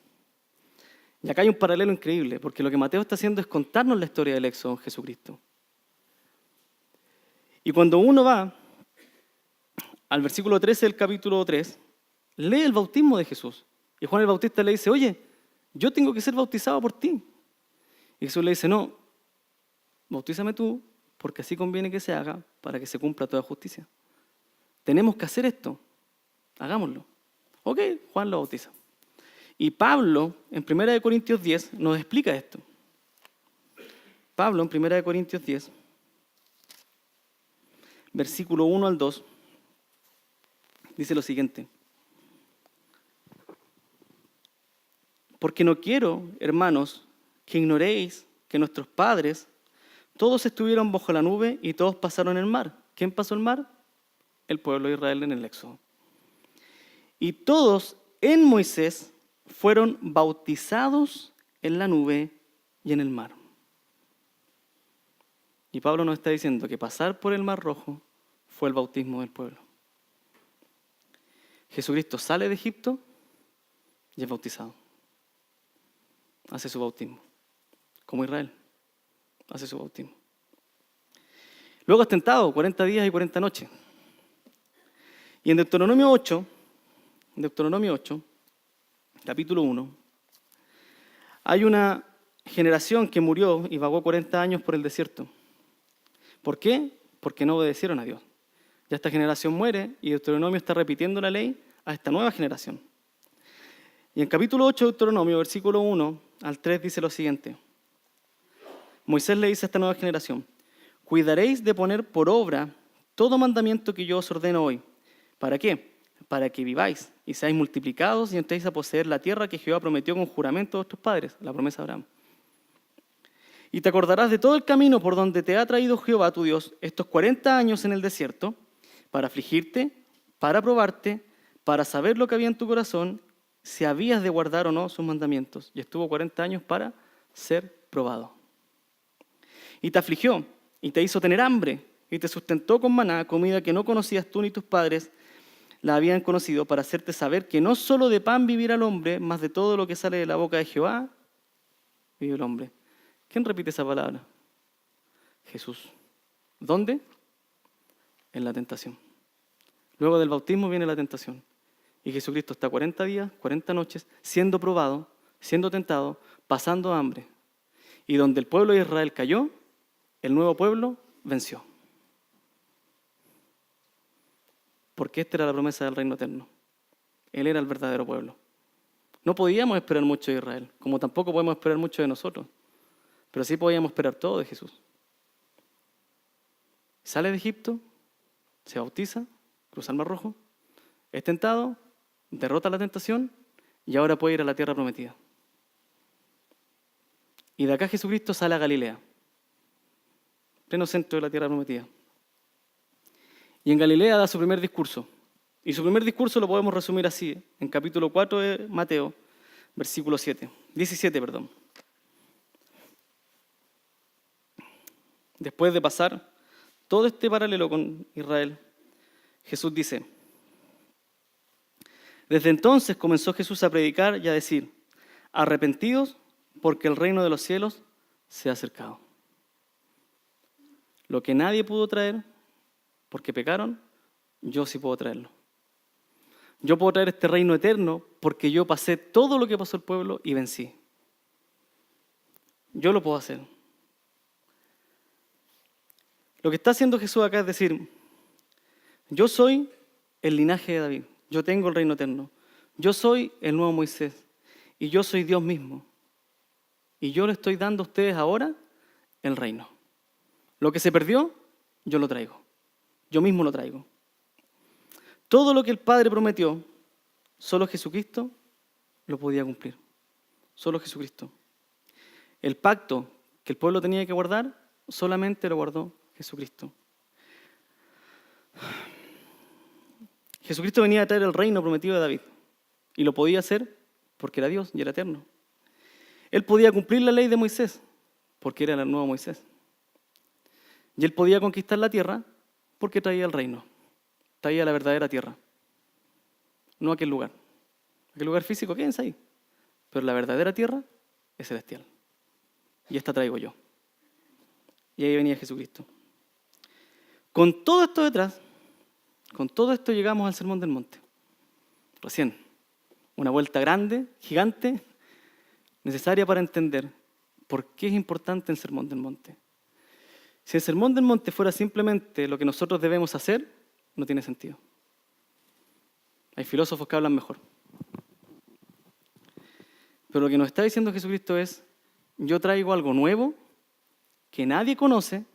Y acá hay un paralelo increíble, porque lo que Mateo está haciendo es contarnos la historia del éxodo en Jesucristo. Y cuando uno va al versículo 13 del capítulo 3, lee el bautismo de Jesús. Y Juan el Bautista le dice, oye, yo tengo que ser bautizado por ti. Y Jesús le dice, no, bautízame tú, porque así conviene que se haga para que se cumpla toda justicia. Tenemos que hacer esto, hagámoslo. Ok, Juan lo bautiza. Y Pablo, en 1 Corintios 10, nos explica esto. Pablo, en 1 Corintios 10, versículo 1 al 2, dice lo siguiente. Porque no quiero, hermanos, que ignoréis que nuestros padres todos estuvieron bajo la nube y todos pasaron el mar. ¿Quién pasó el mar? El pueblo de Israel en el Éxodo. Y todos en Moisés fueron bautizados en la nube y en el mar. Y Pablo nos está diciendo que pasar por el Mar Rojo fue el bautismo del pueblo. Jesucristo sale de Egipto y es bautizado. Hace su bautismo. Como Israel. Hace su bautismo. Luego es tentado 40 días y 40 noches. Y en Deuteronomio 8, capítulo 1, hay una generación que murió y vagó 40 años por el desierto. ¿Por qué? Porque no obedecieron a Dios. Ya esta generación muere y Deuteronomio está repitiendo la ley a esta nueva generación. Y en capítulo 8 de Deuteronomio, versículo 1 al 3 dice lo siguiente. Moisés le dice a esta nueva generación, cuidaréis de poner por obra todo mandamiento que yo os ordeno hoy. ¿Para qué? Para que viváis y seáis multiplicados y entréis a poseer la tierra que Jehová prometió con juramento a vuestros padres, la promesa de Abraham. Y te acordarás de todo el camino por donde te ha traído Jehová tu Dios estos 40 años en el desierto, para afligirte, para probarte, para saber lo que había en tu corazón, si habías de guardar o no sus mandamientos. Y estuvo 40 años para ser probado. Y te afligió, y te hizo tener hambre, y te sustentó con maná, comida que no conocías tú ni tus padres la habían conocido, para hacerte saber que no solo de pan vivirá el hombre, mas de todo lo que sale de la boca de Jehová vive el hombre. ¿Quién repite esa palabra? Jesús. ¿Dónde? En la tentación. Luego del bautismo viene la tentación. Y Jesucristo está 40 días, 40 noches, siendo probado, siendo tentado, pasando hambre. Y donde el pueblo de Israel cayó, el nuevo pueblo venció. Porque esta era la promesa del reino eterno. Él era el verdadero pueblo. No podíamos esperar mucho de Israel, como tampoco podemos esperar mucho de nosotros. Pero sí podíamos esperar todo de Jesús. Sale de Egipto, se bautiza, cruza el Mar Rojo, es tentado, derrota la tentación y ahora puede ir a la tierra prometida. Y de acá Jesucristo sale a Galilea, pleno centro de la tierra prometida. Y en Galilea da su primer discurso. Y su primer discurso lo podemos resumir así, en capítulo 4 de Mateo, versículo 17. Después de pasar todo este paralelo con Israel, Jesús dice, desde entonces comenzó Jesús a predicar y a decir, arrepentidos porque el reino de los cielos se ha acercado. Lo que nadie pudo traer, porque pecaron, yo sí puedo traerlo. Yo puedo traer este reino eterno porque yo pasé todo lo que pasó el pueblo y vencí. Yo lo puedo hacer. Lo que está haciendo Jesús acá es decir, yo soy el linaje de David, yo tengo el reino eterno, yo soy el nuevo Moisés y yo soy Dios mismo. Y yo le estoy dando a ustedes ahora el reino. Lo que se perdió, yo lo traigo. Yo mismo lo traigo. Todo lo que el Padre prometió, solo Jesucristo lo podía cumplir. solo Jesucristo. El pacto que el pueblo tenía que guardar, solamente lo guardó Jesucristo. Jesucristo venía a traer el reino prometido de David y lo podía hacer porque era Dios y era eterno. Él podía cumplir la ley de Moisés porque era el nuevo Moisés. Y él podía conquistar la tierra porque traía el reino, traía la verdadera tierra, no aquel lugar. Aquel lugar físico, quédense ahí, pero la verdadera tierra es celestial. Y esta traigo yo. Y ahí venía Jesucristo. Con todo esto detrás, con todo esto llegamos al Sermón del Monte. Recién, una vuelta grande, gigante, necesaria para entender por qué es importante el Sermón del Monte. Si el Sermón del Monte fuera simplemente lo que nosotros debemos hacer, no tiene sentido. Hay filósofos que hablan mejor. Pero lo que nos está diciendo Jesucristo es, yo traigo algo nuevo que nadie conoce,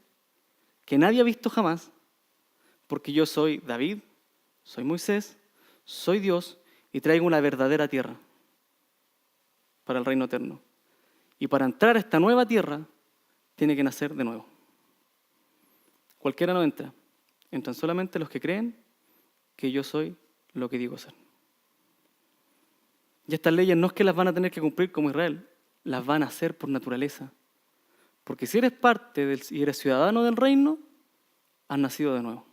que nadie ha visto jamás, porque yo soy David, soy Moisés, soy Dios y traigo una verdadera tierra para el reino eterno. Y para entrar a esta nueva tierra, tiene que nacer de nuevo. Cualquiera no entra. Entran solamente los que creen que yo soy lo que digo ser. Y estas leyes no es que las van a tener que cumplir como Israel, las van a hacer por naturaleza. Porque si eres parte y eres ciudadano del reino, has nacido de nuevo.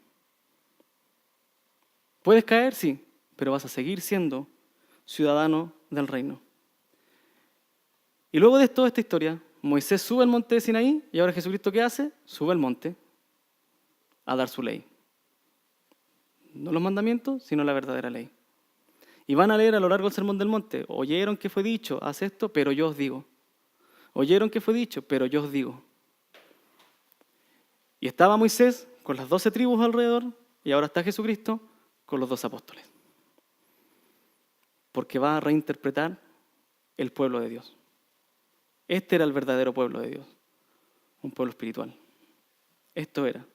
¿Puedes caer? Sí, pero vas a seguir siendo ciudadano del reino. Y luego de toda esta historia, Moisés sube al monte de Sinaí y ahora Jesucristo, ¿qué hace? Sube al monte a dar su ley. No los mandamientos, sino la verdadera ley. Y van a leer a lo largo del Sermón del Monte, oyeron que fue dicho, haz esto, pero yo os digo. Oyeron que fue dicho, pero yo os digo. Y estaba Moisés con las 12 tribus alrededor y ahora está Jesucristo con los 2 apóstoles. Porque va a reinterpretar el pueblo de Dios. Este era el verdadero pueblo de Dios, un pueblo espiritual. Esto era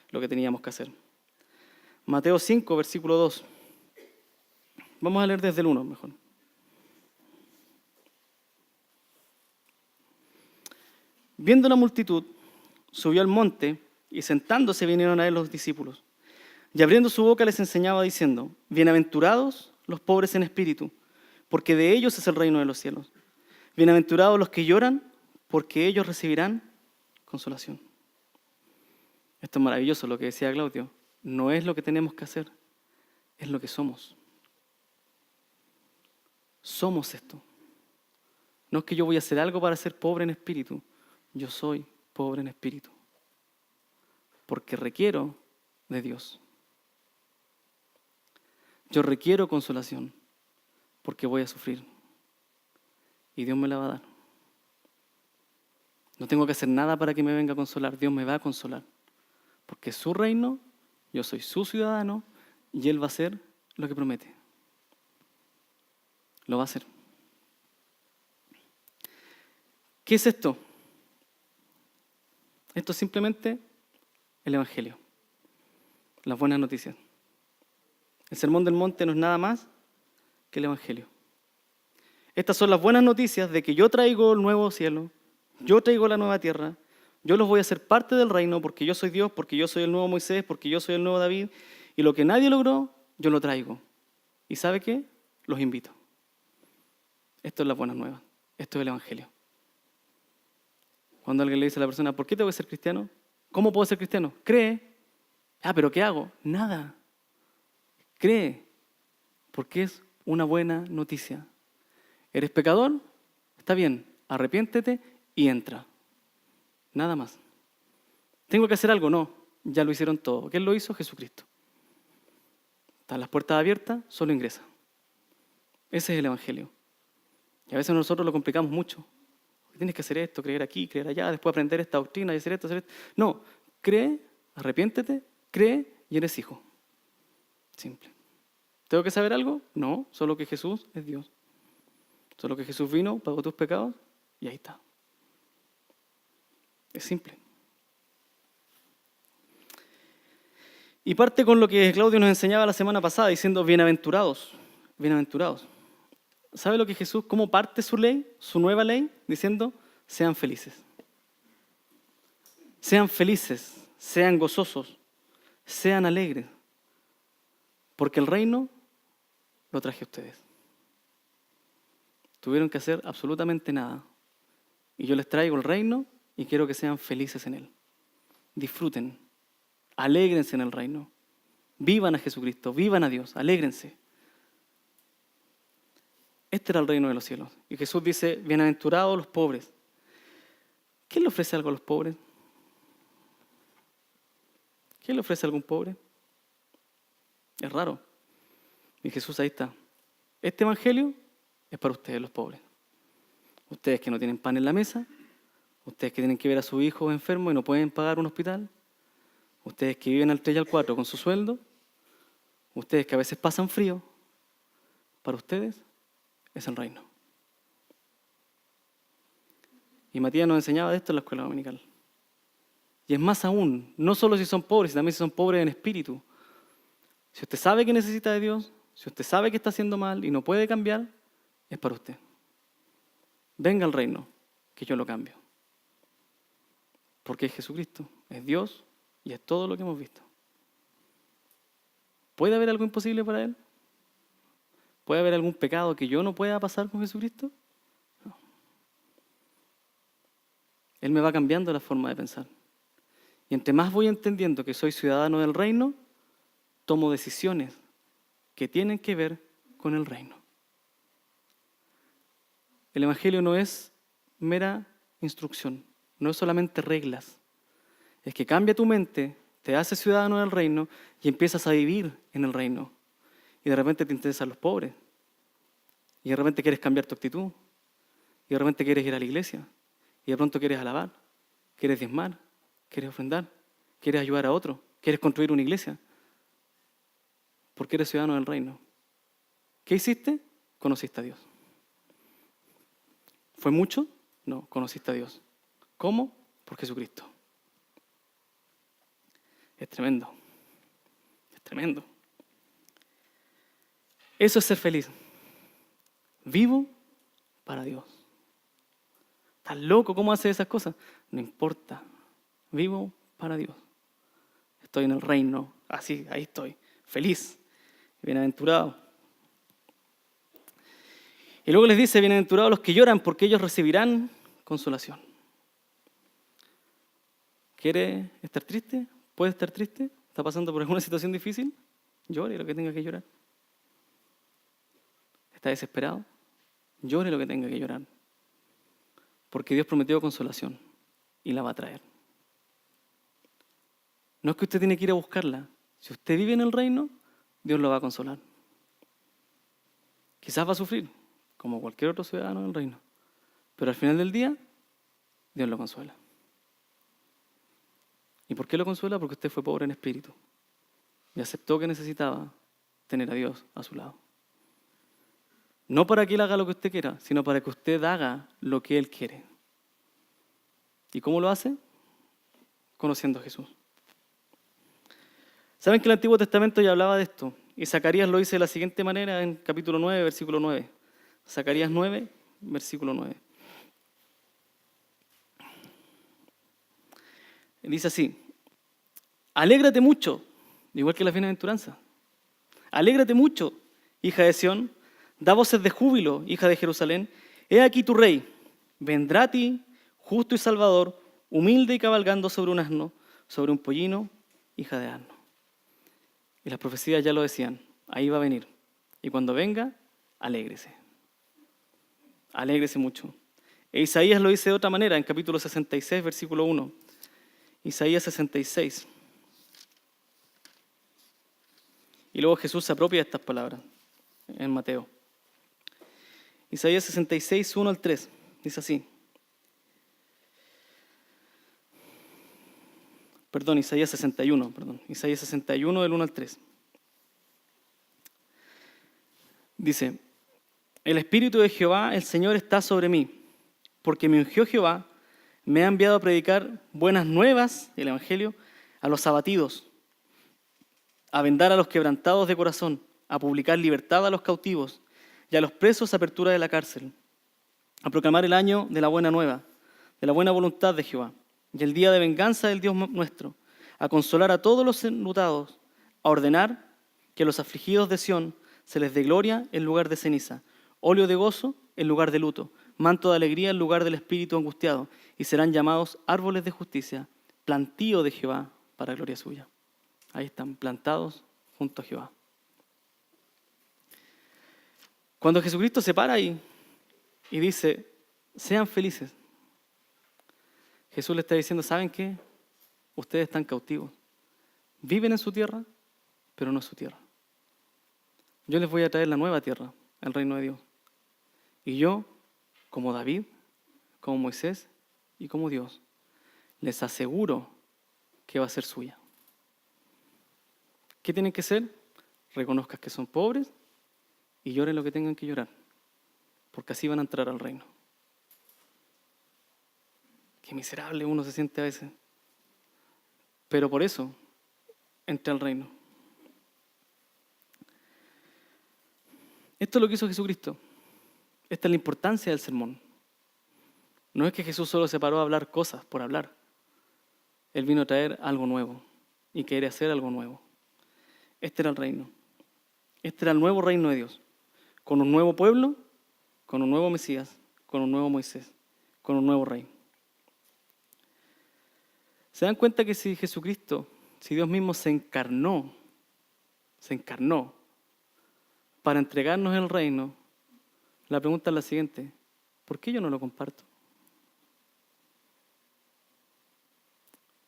lo que teníamos que hacer. Mateo 5, versículo 2. Vamos a leer desde el 1 mejor. Viendo la multitud, subió al monte y sentándose vinieron a él los discípulos. Y abriendo su boca les enseñaba diciendo, bienaventurados los pobres en espíritu, porque de ellos es el reino de los cielos. Bienaventurados los que lloran, porque ellos recibirán consolación. Esto es maravilloso lo que decía Claudio. No es lo que tenemos que hacer, es lo que somos. Somos esto. No es que yo voy a hacer algo para ser pobre en espíritu. Yo soy pobre en espíritu. Porque requiero de Dios. Yo requiero consolación. Porque voy a sufrir. Y Dios me la va a dar. No tengo que hacer nada para que me venga a consolar. Dios me va a consolar. Porque es su reino, yo soy su ciudadano y Él va a hacer lo que promete. Lo va a hacer. ¿Qué es esto? Esto es simplemente el Evangelio. Las buenas noticias. El Sermón del Monte no es nada más que el Evangelio. Estas son las buenas noticias de que yo traigo el nuevo cielo, yo traigo la nueva tierra, yo los voy a hacer parte del reino porque yo soy Dios, porque yo soy el nuevo Moisés, porque yo soy el nuevo David, y lo que nadie logró, yo lo traigo. ¿Y sabe qué? Los invito. Esto es las buenas nuevas, esto es el Evangelio. Cuando alguien le dice a la persona, ¿por qué tengo que ser cristiano? ¿Cómo puedo ser cristiano? Cree. Ah, ¿pero qué hago? Nada. Cree, porque es una buena noticia. ¿Eres pecador? Está bien, arrepiéntete y entra. Nada más. ¿Tengo que hacer algo? No, ya lo hicieron todo. ¿Quién lo hizo? Jesucristo. Están las puertas abiertas, solo ingresa. Ese es el Evangelio. Y a veces nosotros lo complicamos mucho. Tienes que hacer esto, creer aquí, creer allá, después aprender esta doctrina y hacer esto, hacer esto. No, cree, arrepiéntete, cree y eres hijo. Simple. ¿Tengo que saber algo? No, solo que Jesús es Dios. Solo que Jesús vino, pagó tus pecados y ahí está. Es simple. Y parte con lo que Claudio nos enseñaba la semana pasada, diciendo bienaventurados, bienaventurados. ¿Sabe lo que Jesús, cómo parte su ley, su nueva ley? Diciendo, sean felices. Sean felices, sean gozosos, sean alegres. Porque el reino lo traje a ustedes. Tuvieron que hacer absolutamente nada. Y yo les traigo el reino y quiero que sean felices en él. Disfruten, alégrense en el reino. Vivan a Jesucristo, vivan a Dios, alégrense. Este era el reino de los cielos. Y Jesús dice, bienaventurados los pobres. ¿Quién le ofrece algo a los pobres? ¿Quién le ofrece a algún pobre? Es raro. Y Jesús ahí está. Este evangelio es para ustedes los pobres. Ustedes que no tienen pan en la mesa, ustedes que tienen que ver a su hijo enfermo y no pueden pagar un hospital, ustedes que viven al 3 y al 4 con su sueldo, ustedes que a veces pasan frío, para ustedes es el reino. Y Matías nos enseñaba de esto en la escuela dominical. Y es más aún, no solo si son pobres, sino también si son pobres en espíritu. Si usted sabe que necesita de Dios, si usted sabe que está haciendo mal y no puede cambiar, es para usted. Venga al reino, que yo lo cambio. Porque es Jesucristo, es Dios y es todo lo que hemos visto. ¿Puede haber algo imposible para Él? ¿Puede haber algún pecado que yo no pueda pasar con Jesucristo? No. Él me va cambiando la forma de pensar. Y entre más voy entendiendo que soy ciudadano del reino, tomo decisiones que tienen que ver con el reino. El evangelio no es mera instrucción, no es solamente reglas. Es que cambia tu mente, te hace ciudadano del reino y empiezas a vivir en el reino. Y de repente te interesan los pobres. Y de repente quieres cambiar tu actitud. Y de repente quieres ir a la iglesia. Y de pronto quieres alabar, quieres diezmar, quieres ofrendar, quieres ayudar a otro, quieres construir una iglesia. Porque eres ciudadano del reino. ¿Qué hiciste? Conociste a Dios. ¿Fue mucho? No, conociste a Dios. ¿Cómo? Por Jesucristo. Es tremendo. Es tremendo. Eso es ser feliz. Vivo para Dios. ¿Estás loco? ¿Cómo haces esas cosas? No importa. Vivo para Dios. Estoy en el reino. Así, ahí estoy. Feliz. Bienaventurado. Y luego les dice, bienaventurados los que lloran, porque ellos recibirán consolación. ¿Quiere estar triste? ¿Puede estar triste? ¿Está pasando por alguna situación difícil? Llore lo que tenga que llorar. ¿Está desesperado? Llore lo que tenga que llorar. Porque Dios prometió consolación y la va a traer. No es que usted tiene que ir a buscarla. Si usted vive en el reino, Dios lo va a consolar. Quizás va a sufrir, como cualquier otro ciudadano del reino. Pero al final del día, Dios lo consuela. ¿Y por qué lo consuela? Porque usted fue pobre en espíritu y aceptó que necesitaba tener a Dios a su lado. No para que Él haga lo que usted quiera, sino para que usted haga lo que Él quiere. ¿Y cómo lo hace? Conociendo a Jesús. ¿Saben que el Antiguo Testamento ya hablaba de esto? Y Zacarías lo dice de la siguiente manera en capítulo 9, versículo 9. Zacarías 9, versículo 9. Dice así: alégrate mucho, igual que las bienaventuranzas. Alégrate mucho, hija de Sión. Da voces de júbilo, hija de Jerusalén. He aquí tu rey. Vendrá a ti, justo y salvador, humilde y cabalgando sobre un asno, sobre un pollino, hija de asno. Y las profecías ya lo decían. Ahí va a venir. Y cuando venga, alégrese. Alégrese mucho. E Isaías lo dice de otra manera, en capítulo 66, versículo 1. Isaías 66. Y luego Jesús se apropia de estas palabras en Mateo. Isaías 66, 1 al 3. Dice así. Isaías 61, Isaías 61 del 1 al 3. Dice: el Espíritu de Jehová, el Señor, está sobre mí, porque me ungió Jehová, me ha enviado a predicar buenas nuevas, el Evangelio, a los abatidos, a vendar a los quebrantados de corazón, a publicar libertad a los cautivos y a los presos apertura de la cárcel, a proclamar el año de la buena nueva, de la buena voluntad de Jehová, y el día de venganza del Dios nuestro, a consolar a todos los enlutados, a ordenar que a los afligidos de Sión se les dé gloria en lugar de ceniza, óleo de gozo en lugar de luto, manto de alegría en lugar del espíritu angustiado, y serán llamados árboles de justicia, plantío de Jehová para gloria suya. Ahí están, plantados junto a Jehová. Cuando Jesucristo se para ahí y dice, sean felices, Jesús le está diciendo, ¿saben qué? Ustedes están cautivos. Viven en su tierra, pero no es su tierra. Yo les voy a traer la nueva tierra, el reino de Dios. Y yo, como David, como Moisés y como Dios, les aseguro que va a ser suya. ¿Qué tienen que hacer? Reconozcan que son pobres y lloren lo que tengan que llorar, porque así van a entrar al reino. Qué miserable uno se siente a veces. Pero por eso entra al reino. Esto es lo que hizo Jesucristo. Esta es la importancia del sermón. No es que Jesús solo se paró a hablar cosas por hablar. Él vino a traer algo nuevo y quería hacer algo nuevo. Este era el reino. Este era el nuevo reino de Dios. Con un nuevo pueblo, con un nuevo Mesías, con un nuevo Moisés, con un nuevo rey. ¿Se dan cuenta que si Jesucristo, si Dios mismo se encarnó para entregarnos el reino, la pregunta es la siguiente, ¿por qué yo no lo comparto?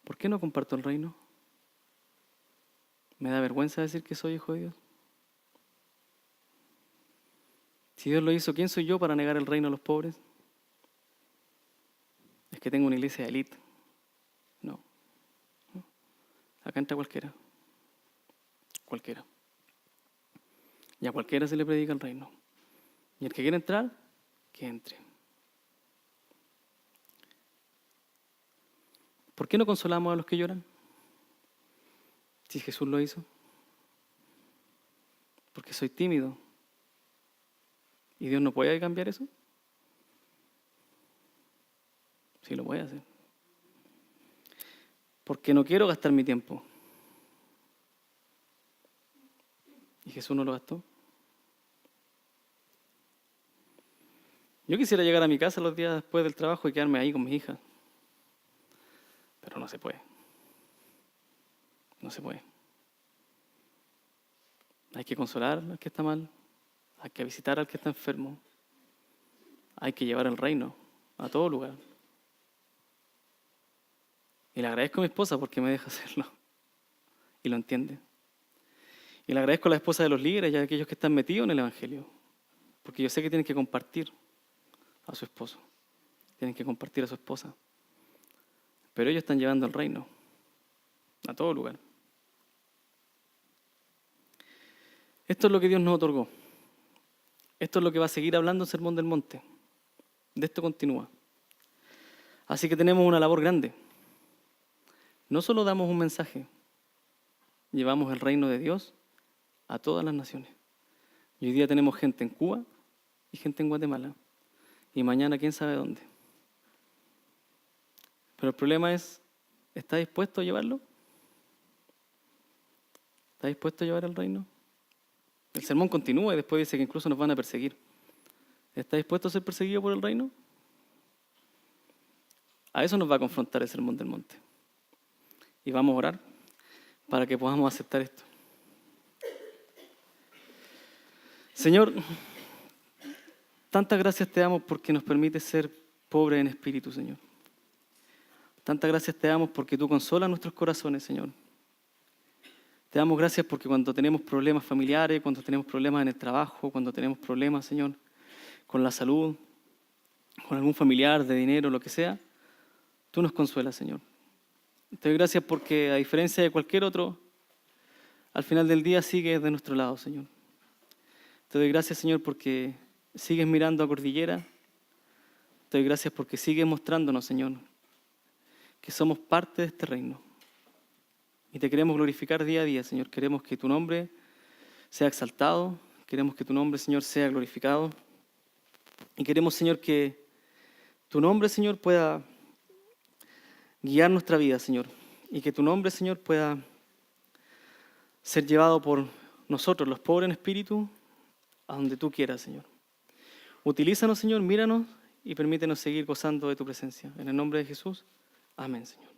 ¿Por qué no comparto el reino? ¿Me da vergüenza decir que soy hijo de Dios? Si Dios lo hizo, ¿quién soy yo para negar el reino a los pobres? Es que tengo una iglesia de élite. No. Acá entra cualquiera. Cualquiera. Y a cualquiera se le predica el reino. Y el que quiera entrar, que entre. ¿Por qué no consolamos a los que lloran? Si Jesús lo hizo. Porque soy tímido. ¿Y Dios no puede cambiar eso? Sí lo puede hacer. Porque no quiero gastar mi tiempo. ¿Y Jesús no lo gastó? Yo quisiera llegar a mi casa los días después del trabajo y quedarme ahí con mis hijas. Pero no se puede. No se puede. Hay que consolar al que está mal. Hay que visitar al que está enfermo. Hay que llevar el reino a todo lugar. Y le agradezco a mi esposa porque me deja hacerlo. Y lo entiende. Y le agradezco a la esposa de los líderes y a aquellos que están metidos en el Evangelio. Porque yo sé que tienen que compartir a su esposo. Tienen que compartir a su esposa. Pero ellos están llevando el reino a todo lugar. Esto es lo que Dios nos otorgó. Esto es lo que va a seguir hablando el Sermón del Monte. De esto continúa. Así que tenemos una labor grande. No solo damos un mensaje, llevamos el reino de Dios a todas las naciones. Y hoy día tenemos gente en Cuba y gente en Guatemala. Y mañana quién sabe dónde. Pero el problema es, ¿está dispuesto a llevarlo? ¿Está dispuesto a llevar el reino? El sermón continúa y después dice que incluso nos van a perseguir. ¿Está dispuesto a ser perseguido por el reino? A eso nos va a confrontar el Sermón del Monte. Y vamos a orar para que podamos aceptar esto. Señor, tantas gracias te damos porque nos permites ser pobres en espíritu, Señor. Tantas gracias te damos porque tú consolas nuestros corazones, Señor. Te damos gracias porque cuando tenemos problemas familiares, cuando tenemos problemas en el trabajo, cuando tenemos problemas, Señor, con la salud, con algún familiar, de dinero, lo que sea, tú nos consuelas, Señor. Te doy gracias porque, a diferencia de cualquier otro, al final del día sigues de nuestro lado, Señor. Te doy gracias, Señor, porque sigues mirando a Cordillera. Te doy gracias porque sigues mostrándonos, Señor, que somos parte de este reino. Y te queremos glorificar día a día, Señor. Queremos que tu nombre sea exaltado, Queremos que tu nombre, Señor, sea glorificado. Y queremos, Señor, que tu nombre, Señor, pueda guiar nuestra vida, Señor. Y que tu nombre, Señor, pueda ser llevado por nosotros, los pobres en espíritu, a donde tú quieras, Señor. Utilízanos, Señor, míranos y permítenos seguir gozando de tu presencia. En el nombre de Jesús, amén, Señor.